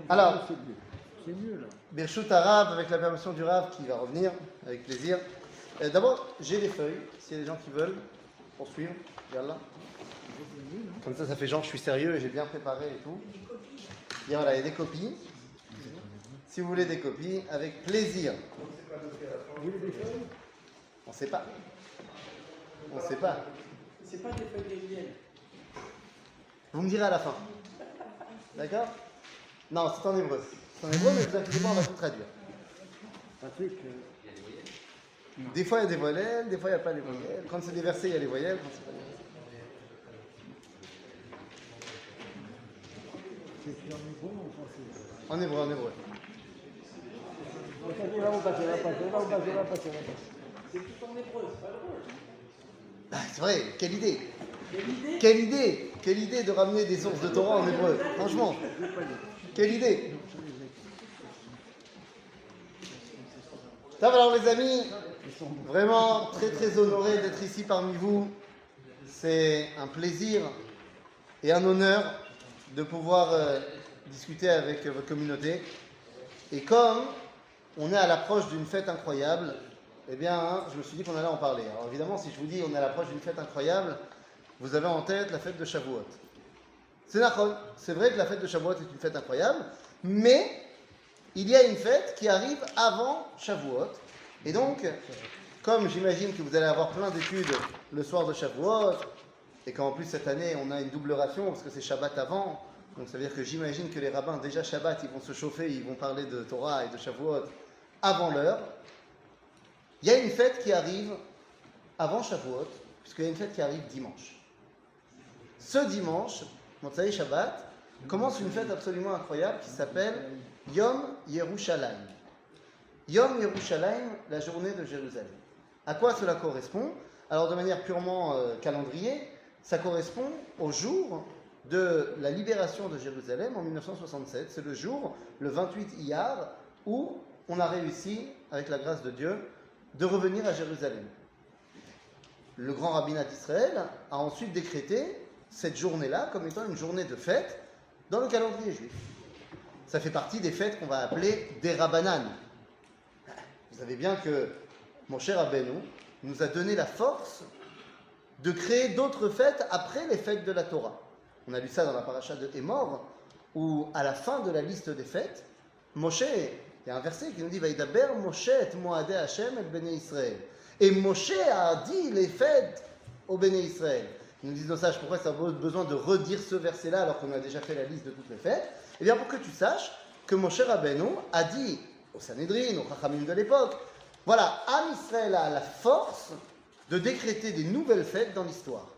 Alors, c'est mieux là. Birshut Arav, avec la permission du Rav qui va revenir, avec plaisir. D'abord, j'ai les feuilles, s'il y a des gens qui veulent poursuivre. Yallah. Comme ça fait genre je suis sérieux et j'ai bien préparé et tout. Et voilà, il y a des copies. Si vous voulez des copies, avec plaisir. On ne sait pas. On ne sait pas. C'est pas des feuilles de miel. Vous me direz à la fin. D'accord? Non, c'est en hébreu. C'est en hébreu, mais vous inquiétez pas, on va tout traduire. Patrick, Des fois, il y a des voyelles, des fois, il n'y a pas les voyelles. Quand c'est des versets, il y a les voyelles. Quand c'est pas des versets. c'est en hébreu ou en français? En hébreu, en hébreu. C'est tout en hébreu, c'est pas drôle. Ah, c'est vrai, quelle idée! Quelle idée? Quelle idée! Quelle idée de ramener des sources de Torah en hébreu. Franchement, quelle idée! Ça va alors les amis, vraiment très très honoré d'être ici parmi vous. C'est un plaisir et un honneur de pouvoir discuter avec votre communauté. Et comme on est à l'approche d'une fête incroyable, eh bien, je me suis dit qu'on allait en parler. Alors évidemment, si je vous dis on est à l'approche d'une fête incroyable, vous avez en tête la fête de Shavuot. C'est d'accord, c'est vrai que la fête de Shavuot est une fête incroyable, mais il y a une fête qui arrive avant Shavuot. Et donc, comme j'imagine que vous allez avoir plein d'études le soir de Shavuot, et qu'en plus cette année on a une double ration parce que c'est Shabbat avant, donc ça veut dire que j'imagine que les rabbins, déjà Shabbat, ils vont se chauffer, ils vont parler de Torah et de Shavuot avant l'heure. Il y a une fête qui arrive avant Shavuot, puisqu'il y a une fête qui arrive dimanche. Ce dimanche, Motzai Shabbat, commence une fête absolument incroyable qui s'appelle Yom Yerushalayim. Yom Yerushalayim, la journée de Jérusalem. À quoi cela correspond? Alors de manière purement calendrier, ça correspond au jour de la libération de Jérusalem en 1967. C'est le jour, le 28 Iyar, où on a réussi, avec la grâce de Dieu, de revenir à Jérusalem. Le grand rabbinat d'Israël a ensuite décrété cette journée-là comme étant une journée de fête dans le calendrier juif. Ça fait partie des fêtes qu'on va appeler des Rabbanan. Vous savez bien que mon cher Rabbeinu nous a donné la force de créer d'autres fêtes après les fêtes de la Torah. On a lu ça dans la paracha de Hémor, où à la fin de la liste des fêtes, Moshe, il y a un verset qui nous dit Vaïdaber Moshe et Moadé Hashem et Béné Israël. Et Moshe a dit les fêtes au Béné Israël. Ils nous disent nos sages pourquoi ça a besoin de redire ce verset-là alors qu'on a déjà fait la liste de toutes les fêtes. Eh bien pour que tu saches que Moshe Rabbeinu a dit au Sanhédrin, au Chachamim de l'époque, voilà, Am Israël a la force de décréter des nouvelles fêtes dans l'histoire.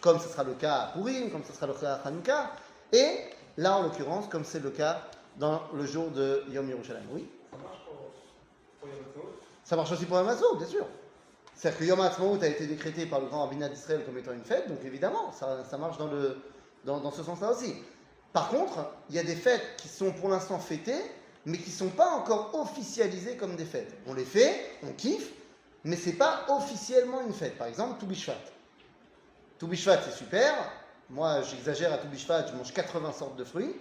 Comme ce sera le cas à Purim, comme ce sera le cas à Hanouka, et là en l'occurrence, comme c'est le cas dans le jour de Yom Yerushalayim. Oui. Ça marche pour Yom Ha'atzmaut? Ça marche aussi pour Yom Ha'atzmaut, bien sûr. C'est-à-dire que Yom Ha'atzmaut a été décrété par le grand rabbinat d'Israël comme étant une fête, donc évidemment, ça marche dans ce sens-là aussi. Par contre, il y a des fêtes qui sont pour l'instant fêtées, mais qui ne sont pas encore officialisées comme des fêtes. On les fait, on kiffe, mais ce n'est pas officiellement une fête. Par exemple, Tou Bishvat. Tou Bishvat, c'est super. Moi, j'exagère à Tou Bishvat, je mange 80 sortes de fruits.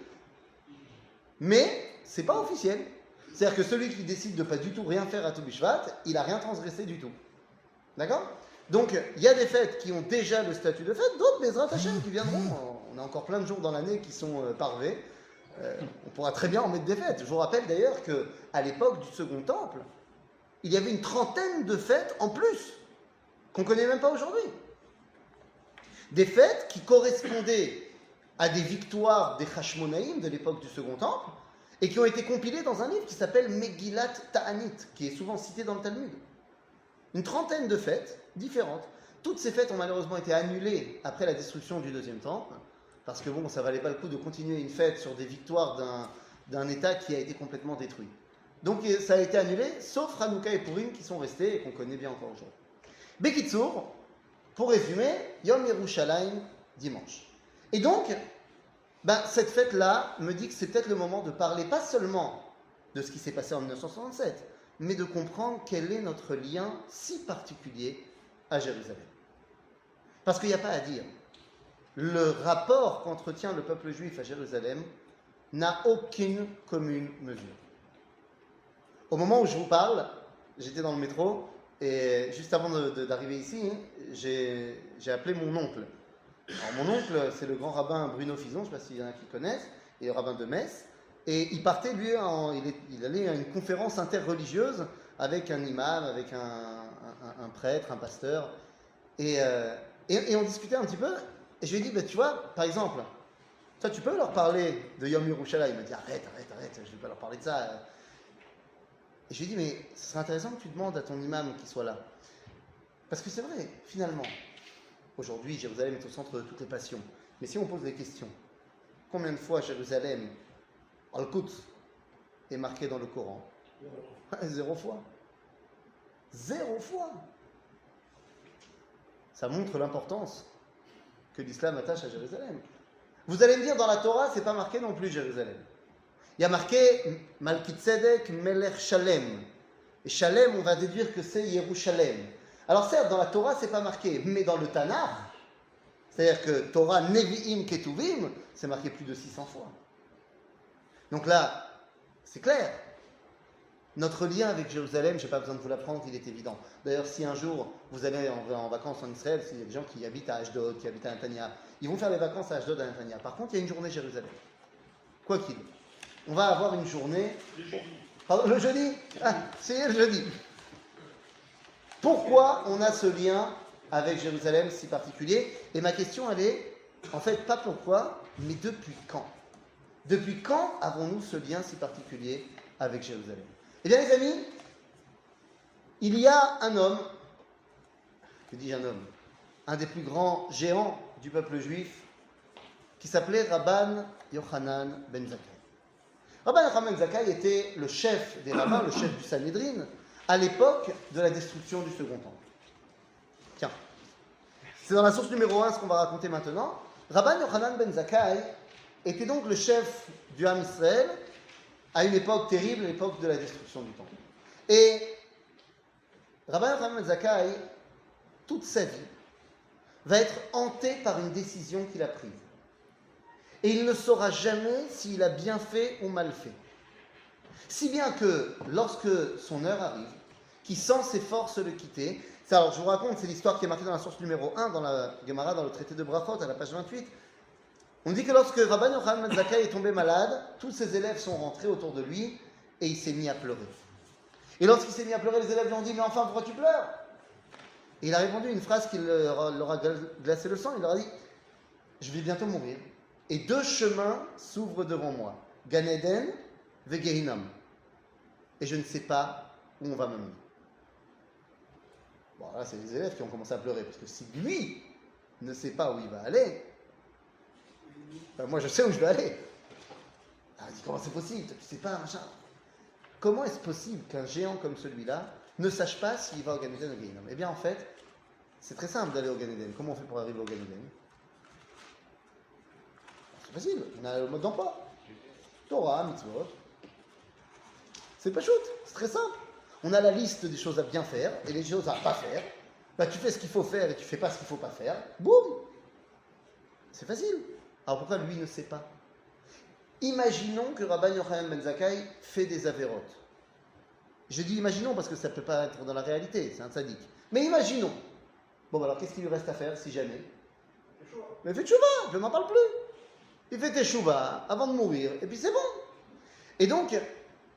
Mais ce n'est pas officiel. C'est-à-dire que celui qui décide de ne pas du tout rien faire à Tou Bishvat, il n'a rien transgressé du tout. D'accord? Donc, il y a des fêtes qui ont déjà le statut de fête, d'autres, Bezrat Hashem, qui viendront. On a encore plein de jours dans l'année qui sont parvés. On pourra très bien en mettre des fêtes. Je vous rappelle d'ailleurs qu'à l'époque du Second Temple, il y avait une trentaine de fêtes en plus, qu'on ne connaît même pas aujourd'hui. Des fêtes qui correspondaient à des victoires des Hashmonaïm de l'époque du Second Temple, et qui ont été compilées dans un livre qui s'appelle Megillat Ta'anit, qui est souvent cité dans le Talmud. Une trentaine de fêtes différentes. Toutes ces fêtes ont malheureusement été annulées après la destruction du Deuxième Temple, parce que bon, ça valait pas le coup de continuer une fête sur des victoires d'un État qui a été complètement détruit. Donc ça a été annulé, sauf Hanouka et Purim qui sont restés et qu'on connaît bien encore aujourd'hui. Bekitsour, pour résumer, Yom Yerushalayim, dimanche. Et donc, cette fête-là me dit que c'est peut-être le moment de parler pas seulement de ce qui s'est passé en 1967, mais de comprendre quel est notre lien si particulier à Jérusalem. Parce qu'il n'y a pas à dire. Le rapport qu'entretient le peuple juif à Jérusalem n'a aucune commune mesure. Au moment où je vous parle, j'étais dans le métro et juste avant d'arriver ici, j'ai appelé mon oncle. Alors mon oncle, c'est le grand rabbin Bruno Fison, je ne sais pas s'il y en a qui connaissent, et le rabbin de Metz. Et il partait, lui, il allait à une conférence interreligieuse avec un imam, avec un prêtre, un pasteur. Et on discutait un petit peu. Et je lui ai dit, bah, tu vois, par exemple, toi, tu peux leur parler de Yom Yerushalayim. Il m'a dit, arrête, je ne vais pas leur parler de ça. Et je lui ai dit, mais ce serait intéressant que tu demandes à ton imam qu'il soit là. Parce que c'est vrai, finalement, aujourd'hui, Jérusalem est au centre de toutes les passions. Mais si on pose des questions, combien de fois Jérusalem, Al-Quds, est marqué dans le Coran? 0 fois. 0 fois. Ça montre l'importance que l'islam attache à Jérusalem. Vous allez me dire, dans la Torah, c'est pas marqué non plus Jérusalem. Il y a marqué Malkitzedek Melech Shalem. Et Shalem, on va déduire que c'est Yerushalem. Alors certes, dans la Torah, c'est pas marqué, mais dans le Tanakh, c'est-à-dire que Torah Nevi'im Ketuvim, c'est marqué plus de 600 fois. Donc là, c'est clair. Notre lien avec Jérusalem, je n'ai pas besoin de vous l'apprendre, il est évident. D'ailleurs, si un jour vous allez en vacances en Israël, s'il y a des gens qui habitent à Ashdod, qui habitent à Netanya, ils vont faire les vacances à Ashdod, à Netanya. Par contre, il y a une journée Jérusalem. Quoi qu'il. On va avoir une journée. Pardon, le jeudi? Ah, c'est le jeudi. Pourquoi on a ce lien avec Jérusalem si particulier? Et ma question, elle est, en fait, pas pourquoi, mais depuis quand? Depuis quand avons-nous ce lien si particulier avec Jérusalem? Eh bien, les amis, il y a un homme, que dis-je un homme, un des plus grands géants du peuple juif, qui s'appelait Rabban Yochanan ben Zakkai. Rabban Yochanan ben Zakkai était le chef des rabbins, le chef du Sanhédrin, à l'époque de la destruction du Second Temple. Tiens, c'est dans la source numéro 1 ce qu'on va raconter maintenant. Rabban Yochanan ben Zakkai était donc le chef du Ham Israël à une époque terrible, l'époque de la destruction du Temple. Et Rabban Yochanan ben Zakkai, toute sa vie, va être hanté par une décision qu'il a prise. Et il ne saura jamais s'il a bien fait ou mal fait. Si bien que, lorsque son heure arrive, qu'il sent ses forces le quitter, alors je vous raconte, c'est l'histoire qui est marquée dans la source numéro 1, dans la Gemara, dans le traité de Brachot, à la page 28. On dit que lorsque Rabban Yochanan ben Zakkai est tombé malade, tous ses élèves sont rentrés autour de lui et il s'est mis à pleurer. Et lorsqu'il s'est mis à pleurer, les élèves lui ont dit « Mais enfin, pourquoi tu pleures ?» Et il a répondu une phrase qui leur a glacé le sang. Il leur a dit « Je vais bientôt mourir et 2 chemins s'ouvrent devant moi, Gan Eden ve Gehinnom. Et je ne sais pas où on va me mener. » Bon, là, c'est les élèves qui ont commencé à pleurer parce que si lui ne sait pas où il va aller, ben moi je sais où je vais aller. Alors il dit comment c'est possible? Tu sais pas, machin. Comment est-ce possible qu'un géant comme celui-là ne sache pas s'il va au Gan Eden ou au Gehinnom? Eh bien en fait, c'est très simple d'aller au Gan Eden. Comment on fait pour arriver au Gan Eden? C'est facile, on a le mode d'emploi. Torah, mitzvot. C'est pas shoot, c'est très simple. On a la liste des choses à bien faire et les choses à pas faire. Bah, tu fais ce qu'il faut faire et tu fais pas ce qu'il faut pas faire. Boum! C'est facile. Alors pourquoi lui ne sait pas? Imaginons que Rabban Yochanan ben Zakkai fait des avérotes. Je dis imaginons parce que ça ne peut pas être dans la réalité, c'est un tzaddik. Mais imaginons. Bon, alors qu'est-ce qu'il lui reste à faire si jamais? Mais fais tchouva, je n'en parle plus. Il fait tchouva avant de mourir et puis c'est bon. Et donc,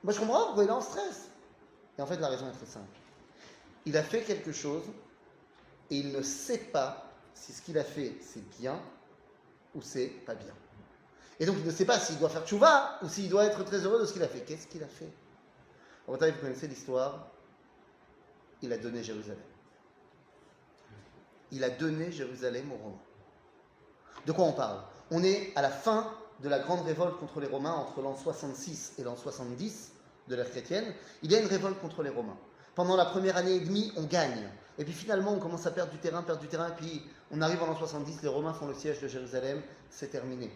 moi je comprends pourquoi il est en stress. Et en fait, la raison est très simple. Il a fait quelque chose et il ne sait pas si ce qu'il a fait c'est bien ou c'est pas bien. Et donc il ne sait pas s'il doit faire tchouva ou s'il doit être très heureux de ce qu'il a fait. Qu'est-ce qu'il a fait? En Bretagne, vous connaissez l'histoire. Il a donné Jérusalem. Il a donné Jérusalem aux Romains. De quoi on parle? On est à la fin de la grande révolte contre les Romains entre l'an 66 et l'an 70 de l'ère chrétienne. Il y a une révolte contre les Romains. Pendant la première année et demie, on gagne. Et puis finalement, on commence à perdre du terrain, et puis on arrive en l'an 70, les Romains font le siège de Jérusalem, c'est terminé.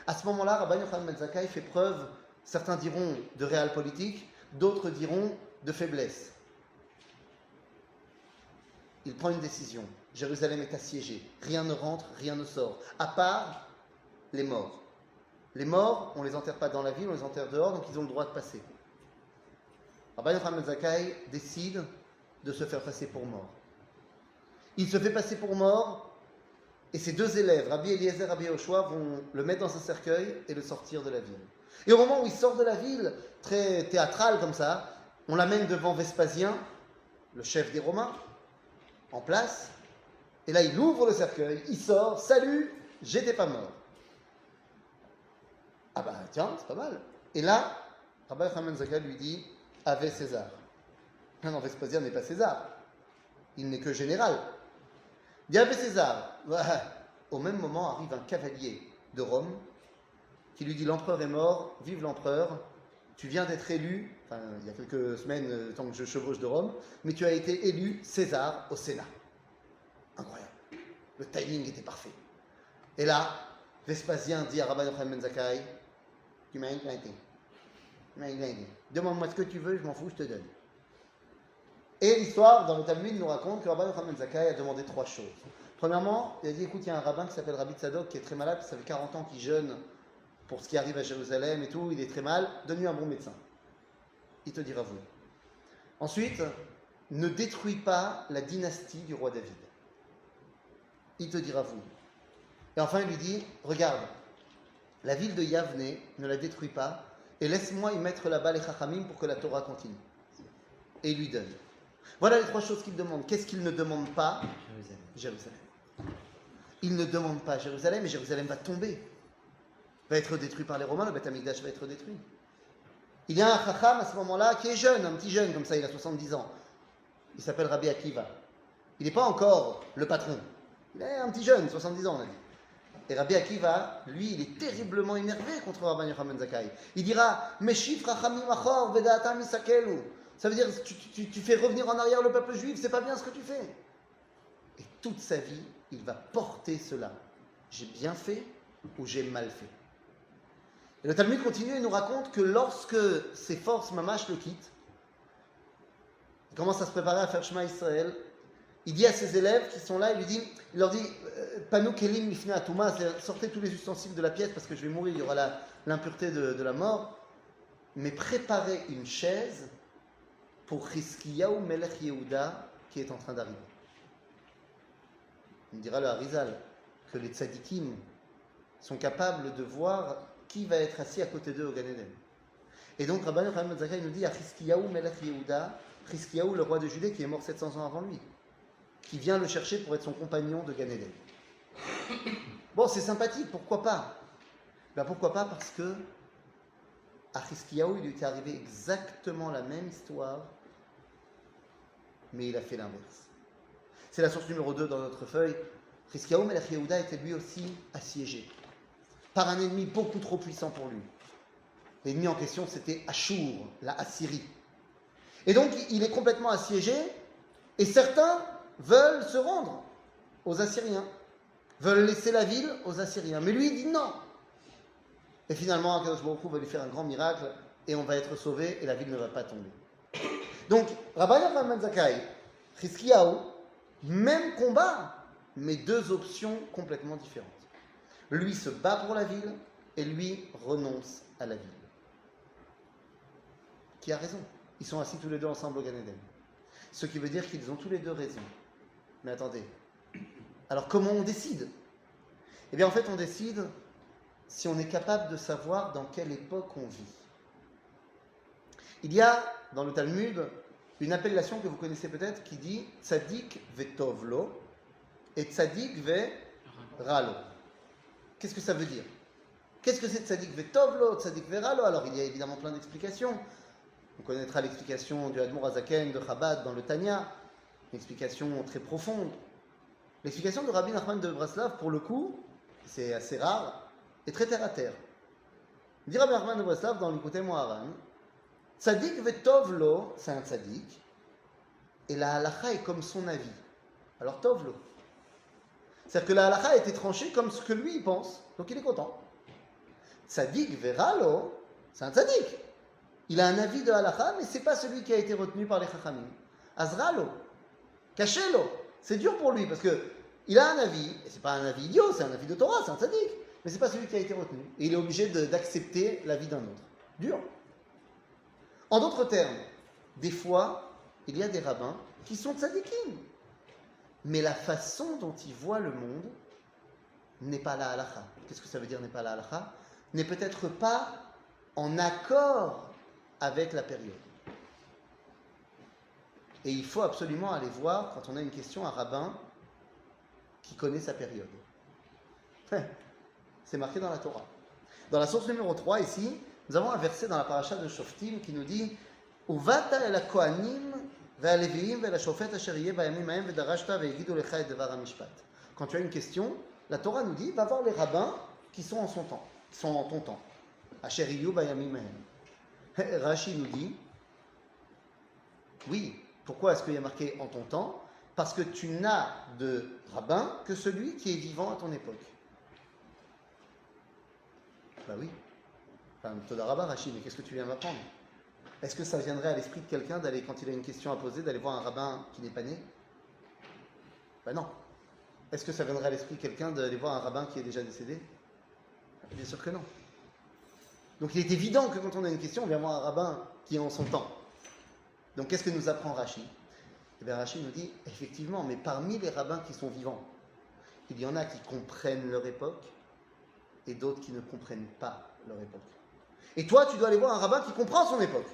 À ce moment-là, Rabban Yochanan ben Zakkai fait preuve, certains diront de réel politique, d'autres diront de faiblesse. Il prend une décision. Jérusalem est assiégée. Rien ne rentre, rien ne sort. À part les morts. Les morts, on ne les enterre pas dans la ville, on les enterre dehors, donc ils ont le droit de passer. Rabbi Yochanan ben Zakkai décide de se faire passer pour mort. Il se fait passer pour mort, et ses deux élèves, Rabbi Eliezer et Rabbi Yoshua, vont le mettre dans un cercueil et le sortir de la ville. Et au moment où il sort de la ville, très théâtral comme ça, on l'amène devant Vespasien, le chef des Romains, en place, et là il ouvre le cercueil, il sort, salut, j'étais pas mort. Ah bah tiens, c'est pas mal. Et là, Rabbi Yochanan ben Zakkai lui dit, Ave César. Non, Vespasien n'est pas César, il n'est que général. Il dit Ave César. Au même moment arrive un cavalier de Rome qui lui dit, l'empereur est mort, vive l'empereur, tu viens d'être élu, enfin il y a quelques semaines, tant que je chevauche de Rome, mais tu as été élu César au Sénat. Incroyable. Le timing était parfait. Et là, Vespasien dit à Rabbi Yochanan ben Zakkai, tu m'as inquiété. Demande-moi ce que tu veux, je m'en fous, je te donne. Et l'histoire, dans le Talmud, nous raconte que Rabbi Yochanan ben Zakkai a demandé trois choses. Premièrement, il a dit, écoute, il y a un rabbin qui s'appelle Rabbi Tzadok qui est très malade, ça fait 40 ans qu'il jeûne pour ce qui arrive à Jérusalem et tout, il est très mal, donne-lui un bon médecin. Il te dira oui. Ensuite, ne détruis pas la dynastie du roi David. Il te dira oui. Et enfin, il lui dit, regarde, la ville de Yavne, ne la détruis pas, et laisse-moi y mettre là-bas les chachamim pour que la Torah continue. Et il lui donne. Voilà les trois choses qu'il demande. Qu'est-ce qu'il ne demande pas? Jérusalem. Il ne demande pas Jérusalem, et Jérusalem va tomber. Va être détruit par les Romains, le Beth Amikdash va être détruit. Il y a un chacham à ce moment-là qui est jeune, un petit jeune comme ça, il a 70 ans. Il s'appelle Rabbi Akiva. Il n'est pas encore le patron. Il est un petit jeune, 70 ans on a dit. Et Rabbi Akiva, lui, il est terriblement énervé contre Rabbi Yochanan ben Zakkai. Il dira, Meshif rachamim achor veda'atam isakelu. Ça veut dire, tu fais revenir en arrière le peuple juif, c'est pas bien ce que tu fais. Et toute sa vie, il va porter cela. J'ai bien fait ou j'ai mal fait. Et le Talmud continue et nous raconte que lorsque ses forces mamash le quittent, il commence à se préparer à faire Shema Israël, il dit à ses élèves qui sont là, il leur dit, Panou kelim lifnei atuma, sortez tous les ustensiles de la pièce parce que je vais mourir, il y aura l'impureté de la mort, mais préparez une chaise pour Chizkiyahu Melech Yehuda qui est en train d'arriver. Il dira le Harizal que les tzadikim sont capables de voir qui va être assis à côté d'eux au Gan Eden. Et donc Rabbi Yochanan ben Zakkai nous dit à Chizkiyahu Melech Yehuda, Chizkiyahu le roi de Judée qui est mort 700 ans avant lui, qui vient le chercher pour être son compagnon de Gan Eden. Bon, c'est sympathique, pourquoi pas? Ben pourquoi pas? Parce que à Chizkiyahu, il lui était arrivé exactement la même histoire, mais il a fait l'inverse. C'est la source numéro 2 dans notre feuille. Chizkiyahu Melech Yehuda était lui aussi assiégé par un ennemi beaucoup trop puissant pour lui. L'ennemi en question, c'était Ashur, la Assyrie. Et donc, il est complètement assiégé, et certains veulent se rendre aux Assyriens, veulent laisser la ville aux Assyriens. Mais lui, il dit non. Et finalement, Akadosh Baruch Hu va lui faire un grand miracle, et on va être sauvé, et la ville ne va pas tomber. Donc, Rabbi Yochanan ben Zakkai, Chizkiyahu, même combat, mais deux options complètement différentes. Lui se bat pour la ville, et lui renonce à la ville. Qui a raison? Ils sont assis tous les deux ensemble au Gan Eden. Ce qui veut dire qu'ils ont tous les deux raison. Mais attendez, alors comment on décide? Eh bien en fait on décide si on est capable de savoir dans quelle époque on vit. Il y a dans le Talmud une appellation que vous connaissez peut-être qui dit Tzadik vetovlo et Tzadik ve ralo. Qu'est-ce que ça veut dire? Qu'est-ce que c'est Tzadik vetovlo, Tzadik ve ralo? Alors il y a évidemment plein d'explications. On connaîtra l'explication du Admor Hazaken de Chabad dans le Tanya, une explication très profonde. L'explication de Rabbi Nachman de Breslav, pour le coup, c'est assez rare, est très terre à terre. Il dit Rabbi Nachman de Breslav dans l'Ikutei Moharan, Tzadik vetovlo, c'est un tzadik, et la halakha est comme son avis. Alors tovlo. C'est-à-dire que la halakha a été tranchée comme ce que lui il pense, donc il est content. Tzadik veralo, c'est un tzadik. Il a un avis de halakha, mais ce n'est pas celui qui a été retenu par les chachamim. Azralo, cachez-lo. C'est dur pour lui, parce qu'il a un avis, et ce n'est pas un avis idiot, c'est un avis de Torah, c'est un tzaddik. mais ce n'est pas celui qui a été retenu. Et il est obligé d'accepter la vie d'un autre. Dur. En d'autres termes, des fois, il y a des rabbins qui sont tzadikim. Mais la façon dont ils voient le monde n'est pas la halakha. Qu'est-ce que ça veut dire n'est pas la halakha? N'est peut-être pas en accord avec la période. Et il faut absolument aller voir, quand on a une question, un rabbin qui connaît sa période. C'est marqué dans la Torah. Dans la source numéro 3, ici, nous avons un verset dans la paracha de Shoftim qui nous dit Uvata el kohanim ve'aleviim ve'lashofet asher yeh bayamim hahem ve'darashta ve'yigidu lecha et devar hamishpat. Quand tu as une question, la Torah nous dit va voir les rabbins qui sont en son temps, qui sont en ton temps. Asher yeh bayamim hahem. Rashi nous dit oui, pourquoi est-ce qu'il y a marqué en ton temps? Parce que tu n'as de rabbin que celui qui est vivant à ton époque. Ben oui. Enfin, Todarabah, Rachid, mais qu'est-ce que tu viens m'apprendre? Est-ce que ça viendrait à l'esprit de quelqu'un d'aller, quand il a une question à poser, d'aller voir un rabbin qui n'est pas né? Ben non. Est-ce que ça viendrait à l'esprit de quelqu'un d'aller voir un rabbin qui est déjà décédé? Bien sûr que non. Donc il est évident que quand on a une question, on vient voir un rabbin qui est en son temps. Donc qu'est-ce que nous apprend Rachid? Eh bien Rachid nous dit, effectivement, mais parmi les rabbins qui sont vivants, il y en a qui comprennent leur époque et d'autres qui ne comprennent pas leur époque. Et toi, tu dois aller voir un rabbin qui comprend son époque.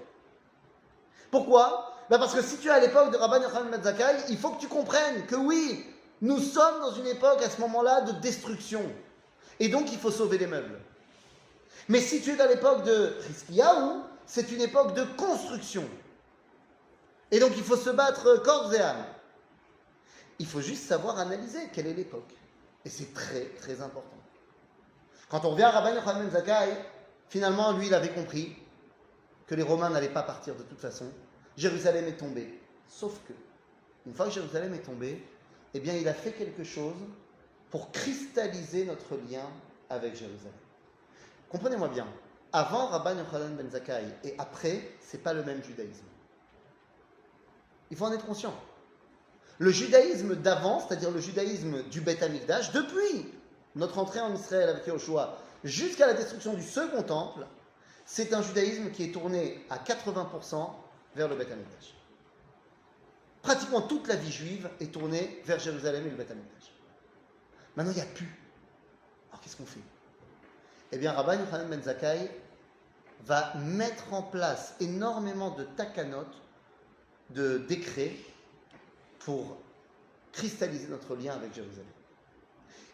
Pourquoi? Ben parce que si tu es à l'époque de Rabban Yochanan ben Zakkai, il faut que tu comprennes que oui, nous sommes dans une époque à ce moment-là de destruction. Et donc il faut sauver les meubles. Mais si tu es dans l'époque de Chizkiyahu, c'est une époque de construction. Et donc il faut se battre corps et âme. Il faut juste savoir analyser quelle est l'époque. Et c'est très très important. Quand on revient à Rabban Yochanan ben Zakkai, finalement lui il avait compris que les Romains n'allaient pas partir de toute façon. Jérusalem est tombée. Sauf que, une fois que Jérusalem est tombée, eh bien il a fait quelque chose pour cristalliser notre lien avec Jérusalem. Comprenez-moi bien, avant Rabban Yochanan ben Zakkai et après, c'est pas le même judaïsme. Il faut en être conscient. Le judaïsme d'avant, c'est-à-dire le judaïsme du Beth Amikdash, depuis notre entrée en Israël avec Yehoshua jusqu'à la destruction du second temple, c'est un judaïsme qui est tourné à 80% vers le Beth Amikdash. Pratiquement toute la vie juive est tournée vers Jérusalem et le Beth Amikdash. Maintenant, il n'y a plus. Alors, qu'est-ce qu'on fait? Eh bien, Rabban Yochanan ben Zakkai va mettre en place énormément de takanot, de décrets, pour cristalliser notre lien avec Jérusalem.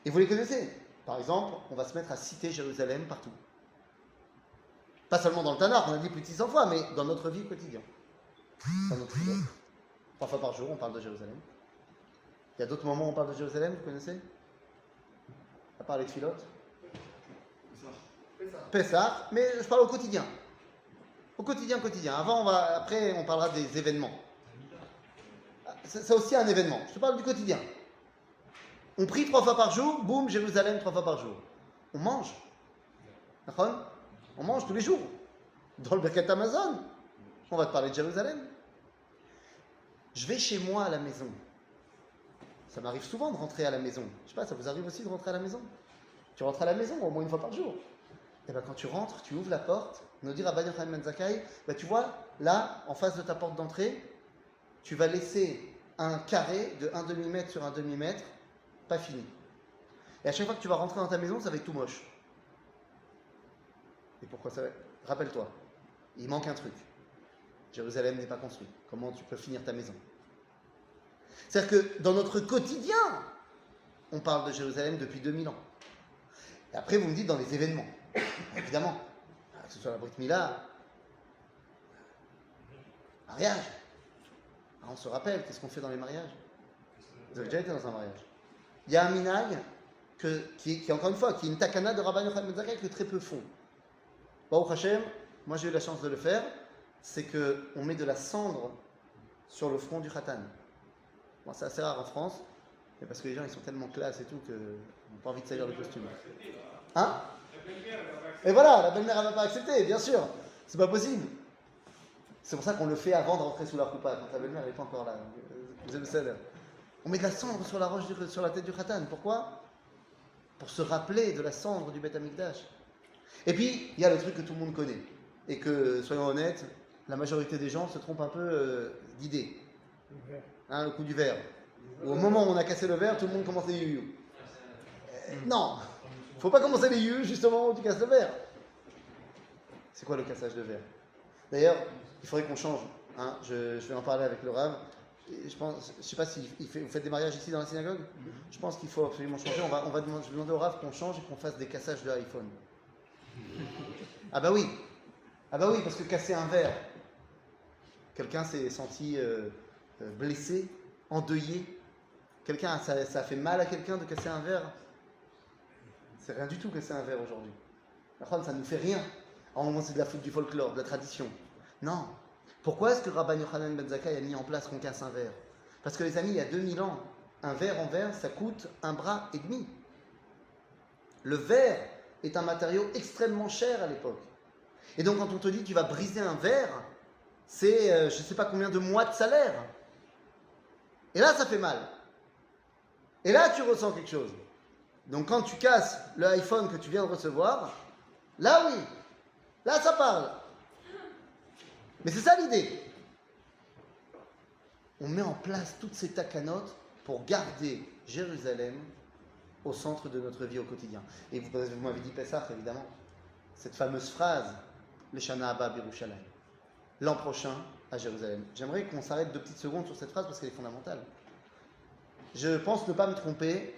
Et vous les connaissez. Par exemple, on va se mettre à citer Jérusalem partout. Pas seulement dans le Tanakh, on a dit plus de 600 fois, mais dans notre vie quotidienne. Dans notre vie. 3 fois par jour, on parle de Jérusalem. Il y a d'autres moments où on parle de Jérusalem, vous connaissez? À part les filotes. Pessah, mais je parle au quotidien. Au quotidien. Après, on parlera des événements. C'est aussi un événement. Je te parle du quotidien. On prie 3 fois par jour, boum, Jérusalem 3 fois par jour. On mange. D'accord? On mange tous les jours. Dans le Birkat Amazon, on va te parler de Jérusalem. Je vais chez moi à la maison. Ça m'arrive souvent de rentrer à la maison. Je sais pas, ça vous arrive aussi de rentrer à la maison? Tu rentres à la maison au moins une fois par jour. Et bien quand tu rentres, tu ouvres la porte, nous dit Rabban Yochanan ben Zakkai, ben tu vois, là, en face de ta porte d'entrée, tu vas laisser un carré de 1 demi-mètre sur 1 demi-mètre, pas fini. Et à chaque fois que tu vas rentrer dans ta maison, ça va être tout moche. Et pourquoi ça va? Rappelle-toi, il manque un truc. Jérusalem n'est pas construit. Comment tu peux finir ta maison? C'est-à-dire que dans notre quotidien, on parle de Jérusalem depuis 2000 ans. Et après, vous me dites dans les événements. Évidemment, que ce soit la Brit Mila, mariage. Alors on se rappelle, qu'est-ce qu'on fait dans les mariages? Vous avez déjà été dans un mariage. Il y a un minag qui encore une fois, qui est une takana de Rabban Yochanan ben Zakkai que très peu font. Baruch Hashem, moi j'ai eu la chance de le faire, c'est qu'on met de la cendre sur le front du khatan. Bon, c'est assez rare en France, mais parce que les gens ils sont tellement classe et tout qu'ils n'ont pas envie de salir le costume. Hein? Et voilà, la belle-mère elle va pas accepter, bien sûr. C'est pas possible. C'est pour ça qu'on le fait avant de rentrer sous la roupa, quand la belle-mère n'est pas encore là. Vous avez le salaire. On met de la cendre sur la tête du khatan. Pourquoi? pour se rappeler de la cendre du Beth Amikdash. Et puis, il y a le truc que tout le monde connaît, et que, soyons honnêtes, la majorité des gens se trompent un peu d'idée. Hein, le coup du verre. Au moment où on a cassé le verre, tout le monde commence les you-you. Non, il ne faut pas commencer les you justement où tu casses le verre. C'est quoi le cassage de verre? D'ailleurs, il faudrait qu'on change. Hein. Je vais en parler avec le Rav. Je ne sais pas si vous faites des mariages ici dans la synagogue. Je pense qu'il faut absolument changer. Je vais demander au Rav qu'on change et qu'on fasse des cassages de iPhone. Ah bah oui, parce que casser un verre, quelqu'un s'est senti blessé, endeuillé. Ça a fait mal à quelqu'un de casser un verre. C'est rien du tout casser un verre aujourd'hui. Ça ne nous fait rien. En moment, c'est du folklore, de la tradition. Non. Pourquoi est-ce que Rabban Yochanan ben Zakkai a mis en place qu'on casse un verre? Parce que les amis, il y a 2000 ans, un verre en verre, ça coûte 1,5 bras. Le verre est un matériau extrêmement cher à l'époque. Et donc quand on te dit que tu vas briser un verre, c'est je ne sais pas combien de mois de salaire. Et là, ça fait mal. Et là, tu ressens quelque chose. Donc quand tu casses le iPhone que tu viens de recevoir, là oui, là ça parle. Mais c'est ça l'idée. On met en place toutes ces takanotes pour garder Jérusalem au centre de notre vie au quotidien. Et vous m'avez dit Pessah, évidemment. Cette fameuse phrase, le Shana Abba Birushalayim. L'an prochain à Jérusalem. J'aimerais qu'on s'arrête 2 petites secondes sur cette phrase parce qu'elle est fondamentale. Je pense ne pas me tromper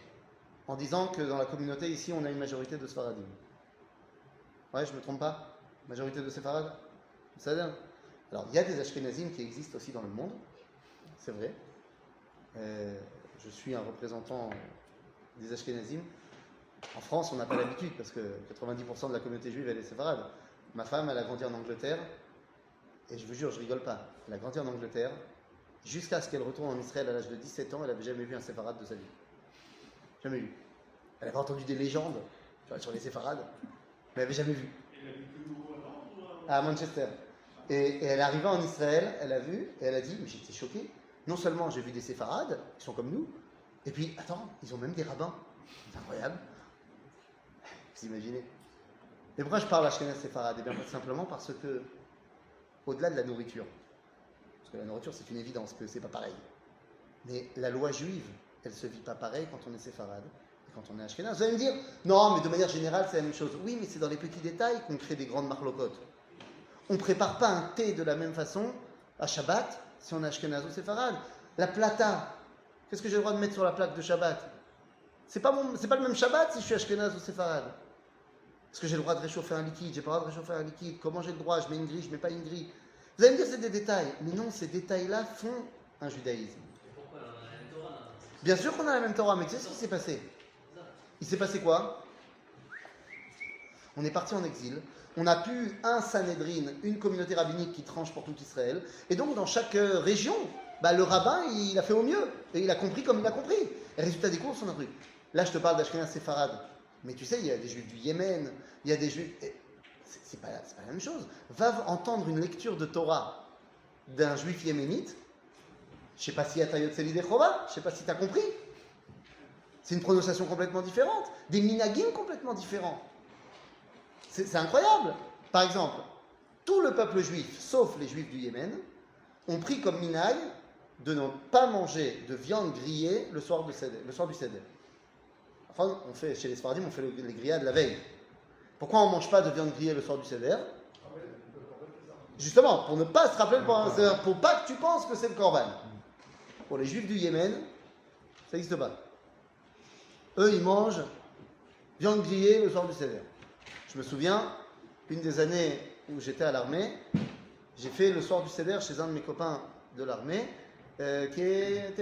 en disant que dans la communauté ici, on a une majorité de Sfaradim. Ouais, je ne me trompe pas? Majorité de Séfarades? Ça veut dire. Alors, il y a des Ashkenazim qui existent aussi dans le monde, c'est vrai. Je suis un représentant des Ashkenazim. En France, on n'a pas l'habitude parce que 90% de la communauté juive, elle est séfarade. Ma femme, elle a grandi en Angleterre, et je vous jure, je rigole pas. Elle a grandi en Angleterre, jusqu'à ce qu'elle retourne en Israël à l'âge de 17 ans, elle n'avait jamais vu un séfarade de sa vie. Jamais vu. Elle avait entendu des légendes sur les séfarades, mais elle n'avait jamais vu. À Manchester. Et elle est arrivée en Israël, elle a vu, et elle a dit, mais j'étais choqué. Non seulement j'ai vu des séfarades, qui sont comme nous, et puis, attends, ils ont même des rabbins. C'est incroyable. Vous imaginez? Mais pourquoi je parle Ashkenaz séfarade? Eh bien, simplement parce que, au-delà de la nourriture, parce que la nourriture, c'est une évidence que c'est pas pareil. Mais la loi juive, elle se vit pas pareil quand on est séfarade et quand on est Ashkenaz. Vous allez me dire, non, mais de manière générale, c'est la même chose. Oui, mais c'est dans les petits détails qu'on crée des grandes marlocotes. On ne prépare pas un thé de la même façon à Shabbat si on est Ashkenaz ou séfarade. La plata, qu'est-ce que j'ai le droit de mettre sur la plaque de Shabbat? C'est pas le même Shabbat si je suis Ashkenaz ou séfarade. Est-ce que j'ai le droit de réchauffer un liquide? J'ai pas le droit de réchauffer un liquide? Comment j'ai le droit? Je mets une grille, je mets pas une grille? Vous allez me dire c'est des détails. Mais non, ces détails-là font un judaïsme. Pourquoi on a la même Torah? Bien sûr qu'on a la même Torah, mais tu sais ce qui s'est passé? Il s'est passé quoi? On est parti en exil. On a pu un Sanhedrin, une communauté rabbinique qui tranche pour tout Israël. Et donc, dans chaque région, le rabbin, il a fait au mieux. Et il a compris comme il a compris. Et résultat des courses, on a truc. Là, je te parle d'Ashkenaz séfarade. Mais tu sais, il y a des juifs du Yémen, il y a des juifs... C'est pas la même chose. Va entendre une lecture de Torah d'un juif yéménite. Je ne sais pas si Atayot Seli Dechova, je ne sais pas si tu as compris. C'est une prononciation complètement différente. Des minagim complètement différents. C'est incroyable. Par exemple, tout le peuple juif, sauf les juifs du Yémen, ont pris comme minag de ne pas manger de viande grillée le soir du Seder. Enfin, chez les Sfaradim, on fait les grillades la veille. Pourquoi on ne mange pas de viande grillée le soir du Seder? Justement, pour ne pas se rappeler, pour pas que tu penses que c'est le Korban. Pour les juifs du Yémen, ça n'existe pas. Eux, ils mangent viande grillée le soir du Seder. Je me souviens, une des années où j'étais à l'armée, j'ai fait le soir du Seder chez un de mes copains de l'armée, qui est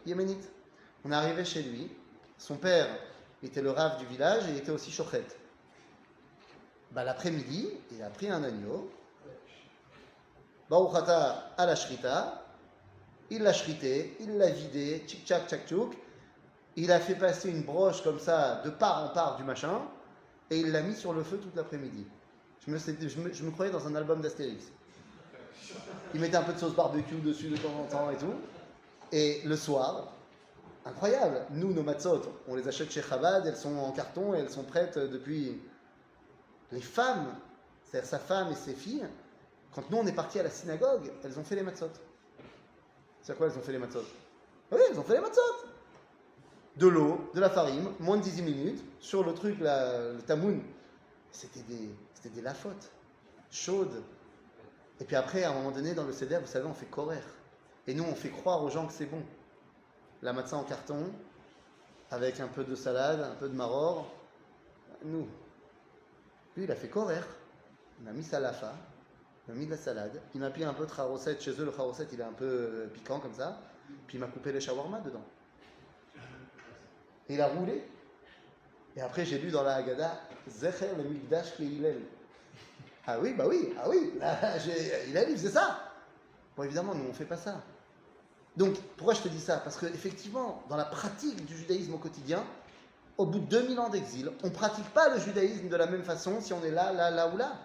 yéménite. On est arrivé chez lui, son père était le rave du village et il était aussi chochet. L'après-midi, il a pris un agneau, Baruchata à la shrita, il l'a shrité, il l'a vidé, tchik-tchak, tchak-tchouk, il a fait passer une broche comme ça, de part en part du machin, et il l'a mis sur le feu toute l'après-midi. Je me croyais dans un album d'Astérix. Il mettait un peu de sauce barbecue dessus de temps en temps et tout. Et le soir, incroyable. Nous, nos matzot, on les achète chez Chabad, elles sont en carton et elles sont prêtes depuis. Les femmes, c'est-à-dire sa femme et ses filles, quand nous on est partis à la synagogue, elles ont fait les matzot. C'est quoi elles ont fait les matzot? Oui, elles ont fait les matzot. De l'eau, de la farine, moins de 18 minutes, sur le truc, le tamoun. C'était des lafotes, chaudes. Et puis après, à un moment donné, dans le seder, vous savez, on fait korer. Et nous, on fait croire aux gens que c'est bon. La matzah en carton, avec un peu de salade, un peu de maror. Nous. Lui, il a fait korer. Il m'a mis salafa, il m'a mis de la salade. Il m'a pris un peu de charoset. Chez eux, le charoset, il est un peu piquant comme ça. Puis il m'a coupé les shawarma dedans. Et il a roulé. Et après, j'ai lu dans la Haggadah, Zecher le Mikdash Hillel. Ah oui, bah oui, ah oui, là, il a dit, c'est ça. Bon, évidemment, nous, on ne fait pas ça. Donc, pourquoi je te dis ça? Parce qu'effectivement, dans la pratique du judaïsme au quotidien, au bout de 2000 ans d'exil, on ne pratique pas le judaïsme de la même façon si on est là, là, là ou là.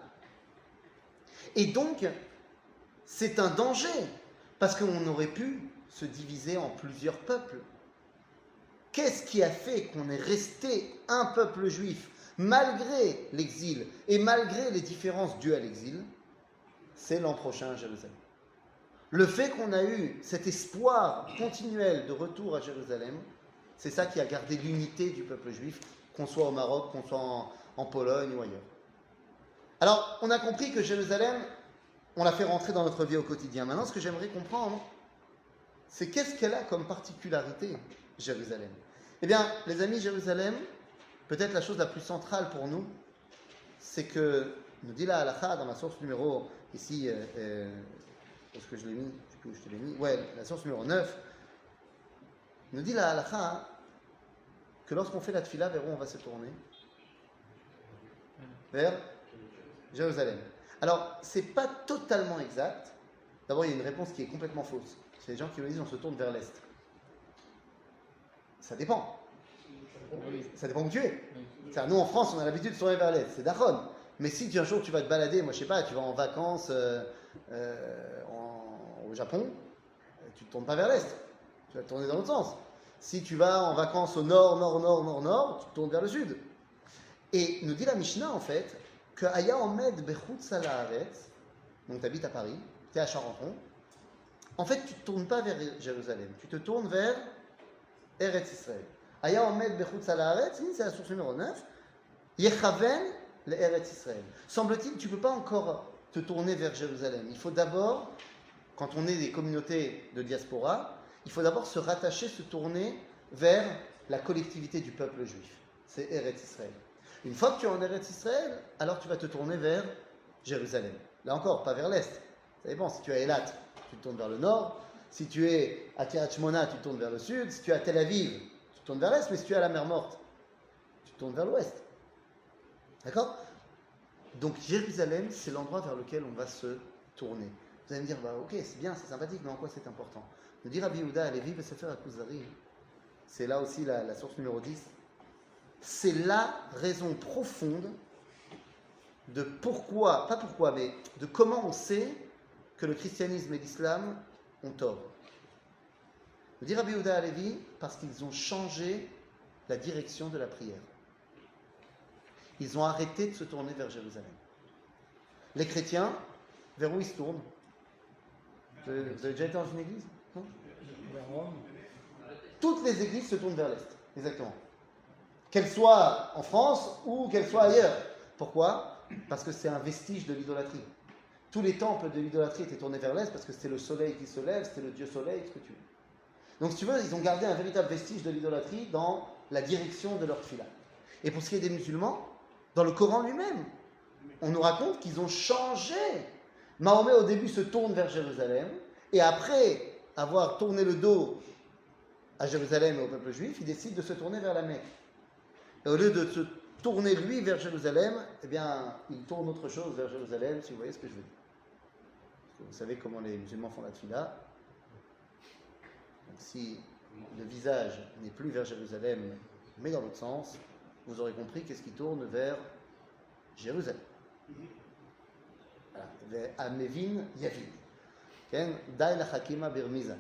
Et donc, c'est un danger, parce qu'on aurait pu se diviser en plusieurs peuples. Qu'est-ce qui a fait qu'on est resté un peuple juif malgré l'exil et malgré les différences dues à l'exil? C'est l'an prochain à Jérusalem. Le fait qu'on a eu cet espoir continuel de retour à Jérusalem, c'est ça qui a gardé l'unité du peuple juif, qu'on soit au Maroc, qu'on soit en Pologne ou ailleurs. Alors, on a compris que Jérusalem, on l'a fait rentrer dans notre vie au quotidien. Maintenant, ce que j'aimerais comprendre, c'est qu'est-ce qu'elle a comme particularité, Jérusalem. Eh bien, les amis, Jérusalem, peut-être la chose la plus centrale pour nous, c'est que, nous dit la halakha dans la source numéro, ici, est-ce que je l'ai mis? Je sais plus où je te l'ai mis. Ouais, la source numéro 9, nous dit la halakha que lorsqu'on fait la tfila, vers où on va se tourner? Vers Jérusalem. Alors, c'est pas totalement exact. D'abord, il y a une réponse qui est complètement fausse. C'est les gens qui me disent on se tourne vers l'est. Ça dépend. Ça dépend où tu es. Nous, en France, on a l'habitude de se tourner vers l'est. C'est Dachon. Mais si un jour tu vas te balader, moi je sais pas, tu vas en vacances au Japon, tu ne te tournes pas vers l'est. Tu vas te tourner dans l'autre sens. Si tu vas en vacances au nord, tu te tournes vers le sud. Et nous dit la Mishnah en fait que Aya Omed Bechutz Haaretz, donc tu habites à Paris, tu es à Charenton, en fait tu ne te tournes pas vers Jérusalem, tu te tournes vers Eretz Israël. Aya Omed Bechutz Haaretz, c'est la source numéro 9, Yechaven le Eretz Israël. Semble-t-il, tu ne peux pas encore te tourner vers Jérusalem. Il faut d'abord, quand on est des communautés de diaspora, il faut d'abord se rattacher, se tourner vers la collectivité du peuple juif. C'est Eretz Israël. Une fois que tu es en Eretz Israël, alors tu vas te tourner vers Jérusalem. Là encore, pas vers l'est. Ça dépend. Si tu es à Eilat, tu te tournes vers le nord. Si tu es à Kiryat Shmona, tu te tournes vers le sud. Si tu es à Tel Aviv, tu te tournes vers l'est. Mais si tu es à la mer Morte, tu te tournes vers l'ouest. D'accord? Donc Jérusalem, c'est l'endroit vers lequel on va se tourner. Vous allez me dire, bah ok, c'est bien, c'est sympathique, mais en quoi c'est important? Nous dit Rabbi Yehuda Halevi Besefer HaKuzari, c'est là aussi la source numéro 10, c'est la raison profonde de pourquoi, pas pourquoi, mais de comment on sait que le christianisme et l'islam ont tort. Nous dit Rabbi Yehuda Halevi, parce qu'ils ont changé la direction de la prière. Ils ont arrêté de se tourner vers Jérusalem. Les chrétiens, vers où ils se tournent? Vous avez déjà été dans une église? Non? Vers Rome. Toutes les églises se tournent vers l'est, exactement. Qu'elles soient en France ou qu'elles soient ailleurs. Pourquoi? Parce que c'est un vestige de l'idolâtrie. Tous les temples de l'idolâtrie étaient tournés vers l'est parce que c'était le soleil qui se lève, c'était le dieu soleil, ce que tu veux. Donc si tu veux, ils ont gardé un véritable vestige de l'idolâtrie dans la direction de leur tfila. Et pour ce qui est des musulmans, dans le Coran lui-même, on nous raconte qu'ils ont changé. Mahomet au début se tourne vers Jérusalem, et après avoir tourné le dos à Jérusalem et au peuple juif, il décide de se tourner vers la Mecque. Et au lieu de se tourner lui vers Jérusalem, eh bien, il tourne autre chose vers Jérusalem, si vous voyez ce que je veux dire. Parce que vous savez comment les musulmans font la tfila. Donc si le visage n'est plus vers Jérusalem, mais dans l'autre sens, vous aurez compris qu'est-ce qui tourne vers Jérusalem. Voilà. Amevin Yavin. Dai la Hakima Birmiza.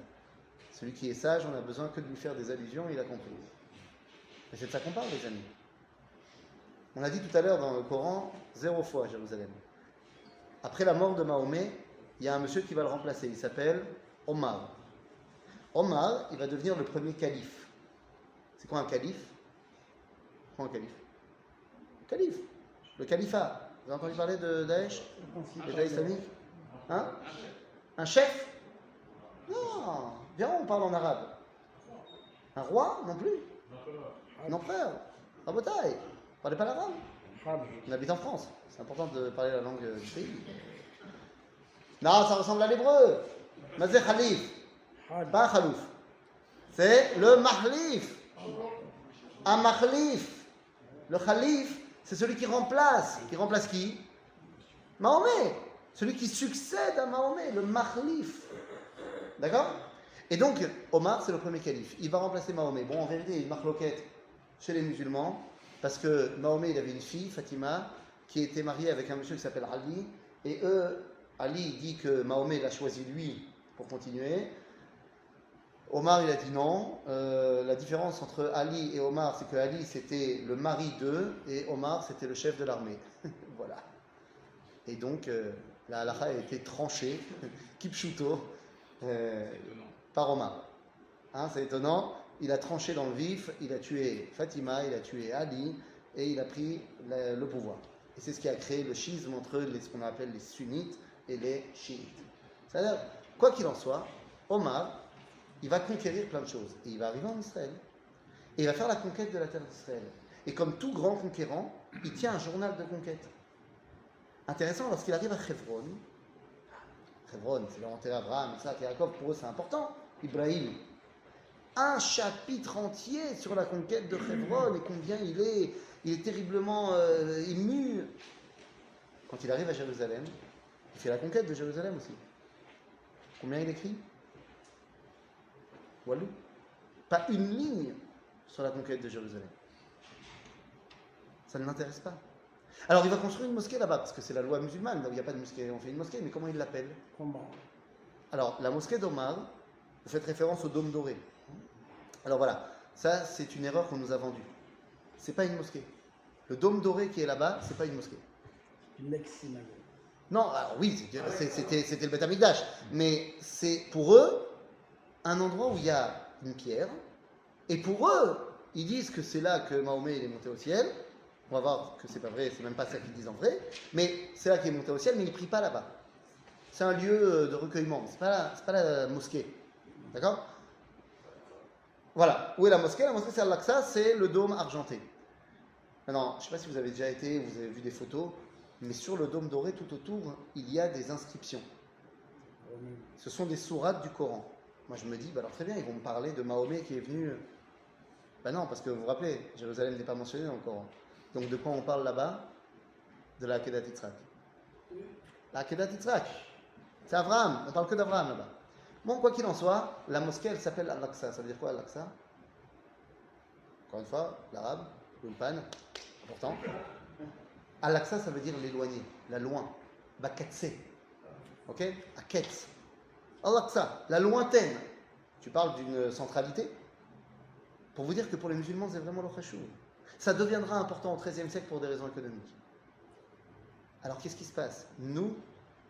Celui qui est sage, on a besoin que de lui faire des allusions, il a compris. Et c'est de ça qu'on parle, les amis. On a dit tout à l'heure dans le Coran, 0 fois Jérusalem. Après la mort de Mahomet, il y a un monsieur qui va le remplacer. Il s'appelle Omar. Omar, il va devenir le premier calife. C'est quoi un calife? Quoi un calife? Calife. Le califat. Vous avez entendu parler de Daesh? L'État islamique? Hein? Un chef? Non. Viens, on parle en arabe. Un roi? Non plus. Un empereur. Rabotaï. Vous parlez pas l'arabe? On habite en France. C'est important de parler la langue du pays. Non, ça ressemble à l'hébreu. Mazé Khalif. Pas Khalouf. C'est le Mahlif. Un Mahlif. Le Khalif, c'est celui qui remplace. Qui remplace qui? Mahomet. Celui qui succède à Mahomet, le Mahlif. D'accord? Et donc, Omar, c'est le premier calife. Il va remplacer Mahomet. Bon, en vérité, il y a une marloquette chez les musulmans, parce que Mahomet, il avait une fille, Fatima, qui était mariée avec un monsieur qui s'appelle Ali. Et Ali dit que Mahomet l'a choisi lui pour continuer. Omar, il a dit non. La différence entre Ali et Omar, c'est que Ali, c'était le mari d'eux, et Omar, c'était le chef de l'armée. Voilà. Et donc, la halakha a été tranchée, kipchuto, par Omar. Hein, c'est étonnant. Il a tranché dans le vif, il a tué Fatima, il a tué Ali, et il a pris le pouvoir. Et c'est ce qui a créé le schisme entre ce qu'on appelle les sunnites et les chiites. C'est-à-dire, quoi qu'il en soit, Omar, il va conquérir plein de choses. Et il va arriver en Israël. Et il va faire la conquête de la terre d'Israël. Et comme tout grand conquérant, il tient un journal de conquête. Intéressant, lorsqu'il arrive à Hebron, c'est leur enterré Abraham, Isaac et Jacob, pour eux c'est important, Ibrahim. Un chapitre entier sur la conquête de Hebron et combien il est terriblement ému. Quand il arrive à Jérusalem, il fait la conquête de Jérusalem aussi. Combien il écrit? Walou. Pas une ligne sur la conquête de Jérusalem. Ça ne l'intéresse pas. Alors il va construire une mosquée là-bas, parce que c'est la loi musulmane, donc il n'y a pas de mosquée, on fait une mosquée, mais comment il l'appelle? Alors la mosquée d'Omar, vous faites référence au dôme doré. Alors voilà, ça c'est une erreur qu'on nous a vendue. C'est pas une mosquée. Le dôme doré qui est là-bas, c'est pas une mosquée. Une ex-synagogue. Non, alors oui, c'était le Beth Amikdash, mais c'est pour eux un endroit où il y a une pierre, et pour eux, ils disent que c'est là que Mahomet est monté au ciel. On va voir que c'est pas vrai, c'est même pas ça qu'ils disent en vrai, mais c'est là qu'il est monté au ciel, mais il ne prie pas là-bas. C'est un lieu de recueillement, c'est pas la mosquée. D'accord? Voilà. Où est la mosquée? La mosquée c'est Al-Aqsa, c'est le dôme argenté. Maintenant, je ne sais pas si vous avez déjà été, vous avez vu des photos, mais sur le dôme doré, tout autour, il y a des inscriptions. Ce sont des sourates du Coran. Moi je me dis, bah alors très bien, ils vont me parler de Mahomet qui est venu. Ben non, parce que vous vous rappelez, Jérusalem n'est pas mentionné dans le Coran. Donc de quoi on parle là-bas? De la Akedat Yitzhak. La Akedat Yitzhak. C'est Abraham, on parle que d'Abraham là-bas. Bon, quoi qu'il en soit, la mosquée elle s'appelle Al-Aqsa. Ça veut dire quoi Al-Aqsa? Encore une fois, l'arabe, l'ulpan, important. Al-Aqsa ça veut dire l'éloigné, la loin. Bakatse. Ok? Aketz. Al-Aqsa, la lointaine. Tu parles d'une centralité? Pour vous dire que pour les musulmans c'est vraiment le khashour. Ça deviendra important au XIIIe siècle pour des raisons économiques. Alors qu'est-ce qui se passe? Nous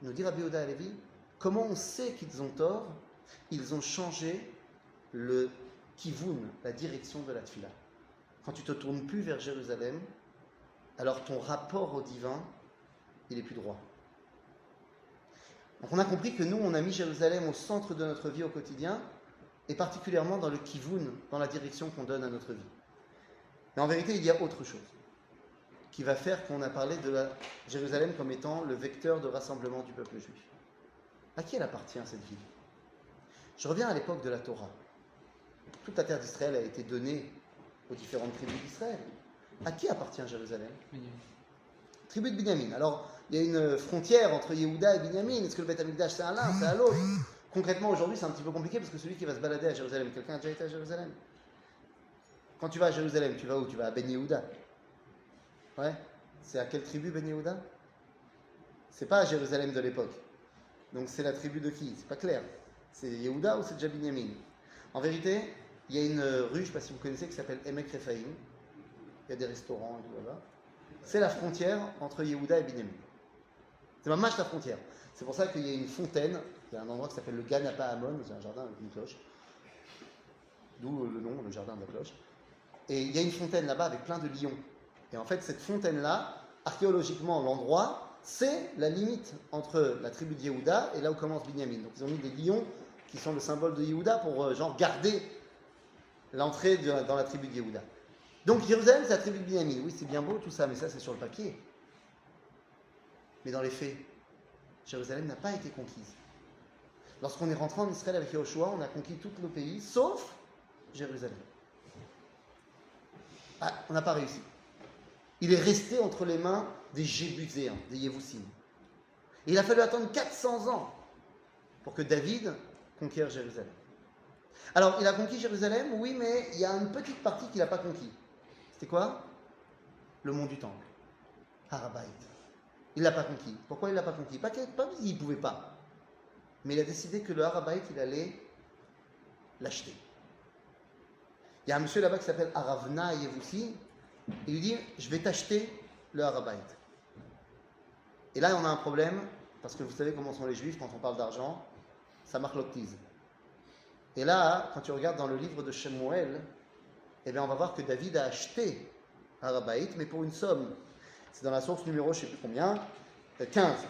dit Rabbi Yehuda Halevi, comment on sait qu'ils ont tort? Ils ont changé le kivun, la direction de la tfila. Quand tu te tournes plus vers Jérusalem, alors ton rapport au divin, il est plus droit. Donc on a compris que nous, on a mis Jérusalem au centre de notre vie au quotidien, et particulièrement dans le kivun, dans la direction qu'on donne à notre vie. Mais en vérité, il y a autre chose qui va faire qu'on a parlé de Jérusalem comme étant le vecteur de rassemblement du peuple juif. À qui elle appartient cette ville? Je reviens à l'époque de la Torah. Toute la terre d'Israël a été donnée aux différentes tribus d'Israël. À qui appartient Jérusalem? Tribu de Binyamin. Alors, il y a une frontière entre Yehuda et Binyamin. Est-ce que le Beth Amikdash c'est à l'un, c'est à l'autre? Concrètement, aujourd'hui, c'est un petit peu compliqué parce que celui qui va se balader à Jérusalem, quelqu'un a déjà été à Jérusalem? Quand tu vas à Jérusalem, tu vas où? Tu vas à Ben Yehuda. Ouais. C'est à quelle tribu Ben Yehuda? C'est pas à Jérusalem de l'époque. Donc c'est la tribu de qui? C'est pas clair. C'est Yehuda ou c'est déjà Binyamin? En vérité, il y a une rue, je ne sais pas si vous connaissez, qui s'appelle Emek Rephaim. Il y a des restaurants et tout là-bas. C'est la frontière entre Yehuda et Binyamin. C'est mamach la frontière. C'est pour ça qu'il y a une fontaine, il y a un endroit qui s'appelle le Gan Apa Amon, c'est un jardin avec une cloche. D'où le nom, le jardin de la cloche. Et il y a une fontaine là-bas avec plein de lions. Et en fait, cette fontaine-là, archéologiquement, l'endroit, c'est la limite entre la tribu de Yehuda et là où commence Binyamin. Donc ils ont mis des lions qui sont le symbole de Yehuda pour genre garder l'entrée dans la tribu de Yehuda. Donc Jérusalem, c'est la tribu de Binyamin. Oui, c'est bien beau tout ça, mais ça c'est sur le papier. Mais dans les faits, Jérusalem n'a pas été conquise. Lorsqu'on est rentré en Israël avec Yahushua, on a conquis tout le pays, sauf Jérusalem. Ah, on n'a pas réussi. Il est resté entre les mains des Jébuséens, des Yévoussim. Et il a fallu attendre 400 ans pour que David conquiert Jérusalem. Alors, il a conquis Jérusalem, oui, mais il y a une petite partie qu'il n'a pas conquis. C'était quoi? Le mont du Temple, Har HaBayit. Il ne l'a pas conquis. Pourquoi il ne l'a pas conquis? Pas parce qu'il ne pouvait pas. Mais il a décidé que le Har HaBayit, il allait l'acheter. Il y a un monsieur là-bas qui s'appelle Aravna Yevoussi. Il lui dit, je vais t'acheter le Har HaBayit. Et là, on a un problème, parce que vous savez comment sont les Juifs quand on parle d'argent, ça marque l'octise. Et là, quand tu regardes dans le livre de Shemuel, eh bien, on va voir que David a acheté Har HaBayit, mais pour une somme. C'est dans la source numéro, je ne sais plus combien, 15.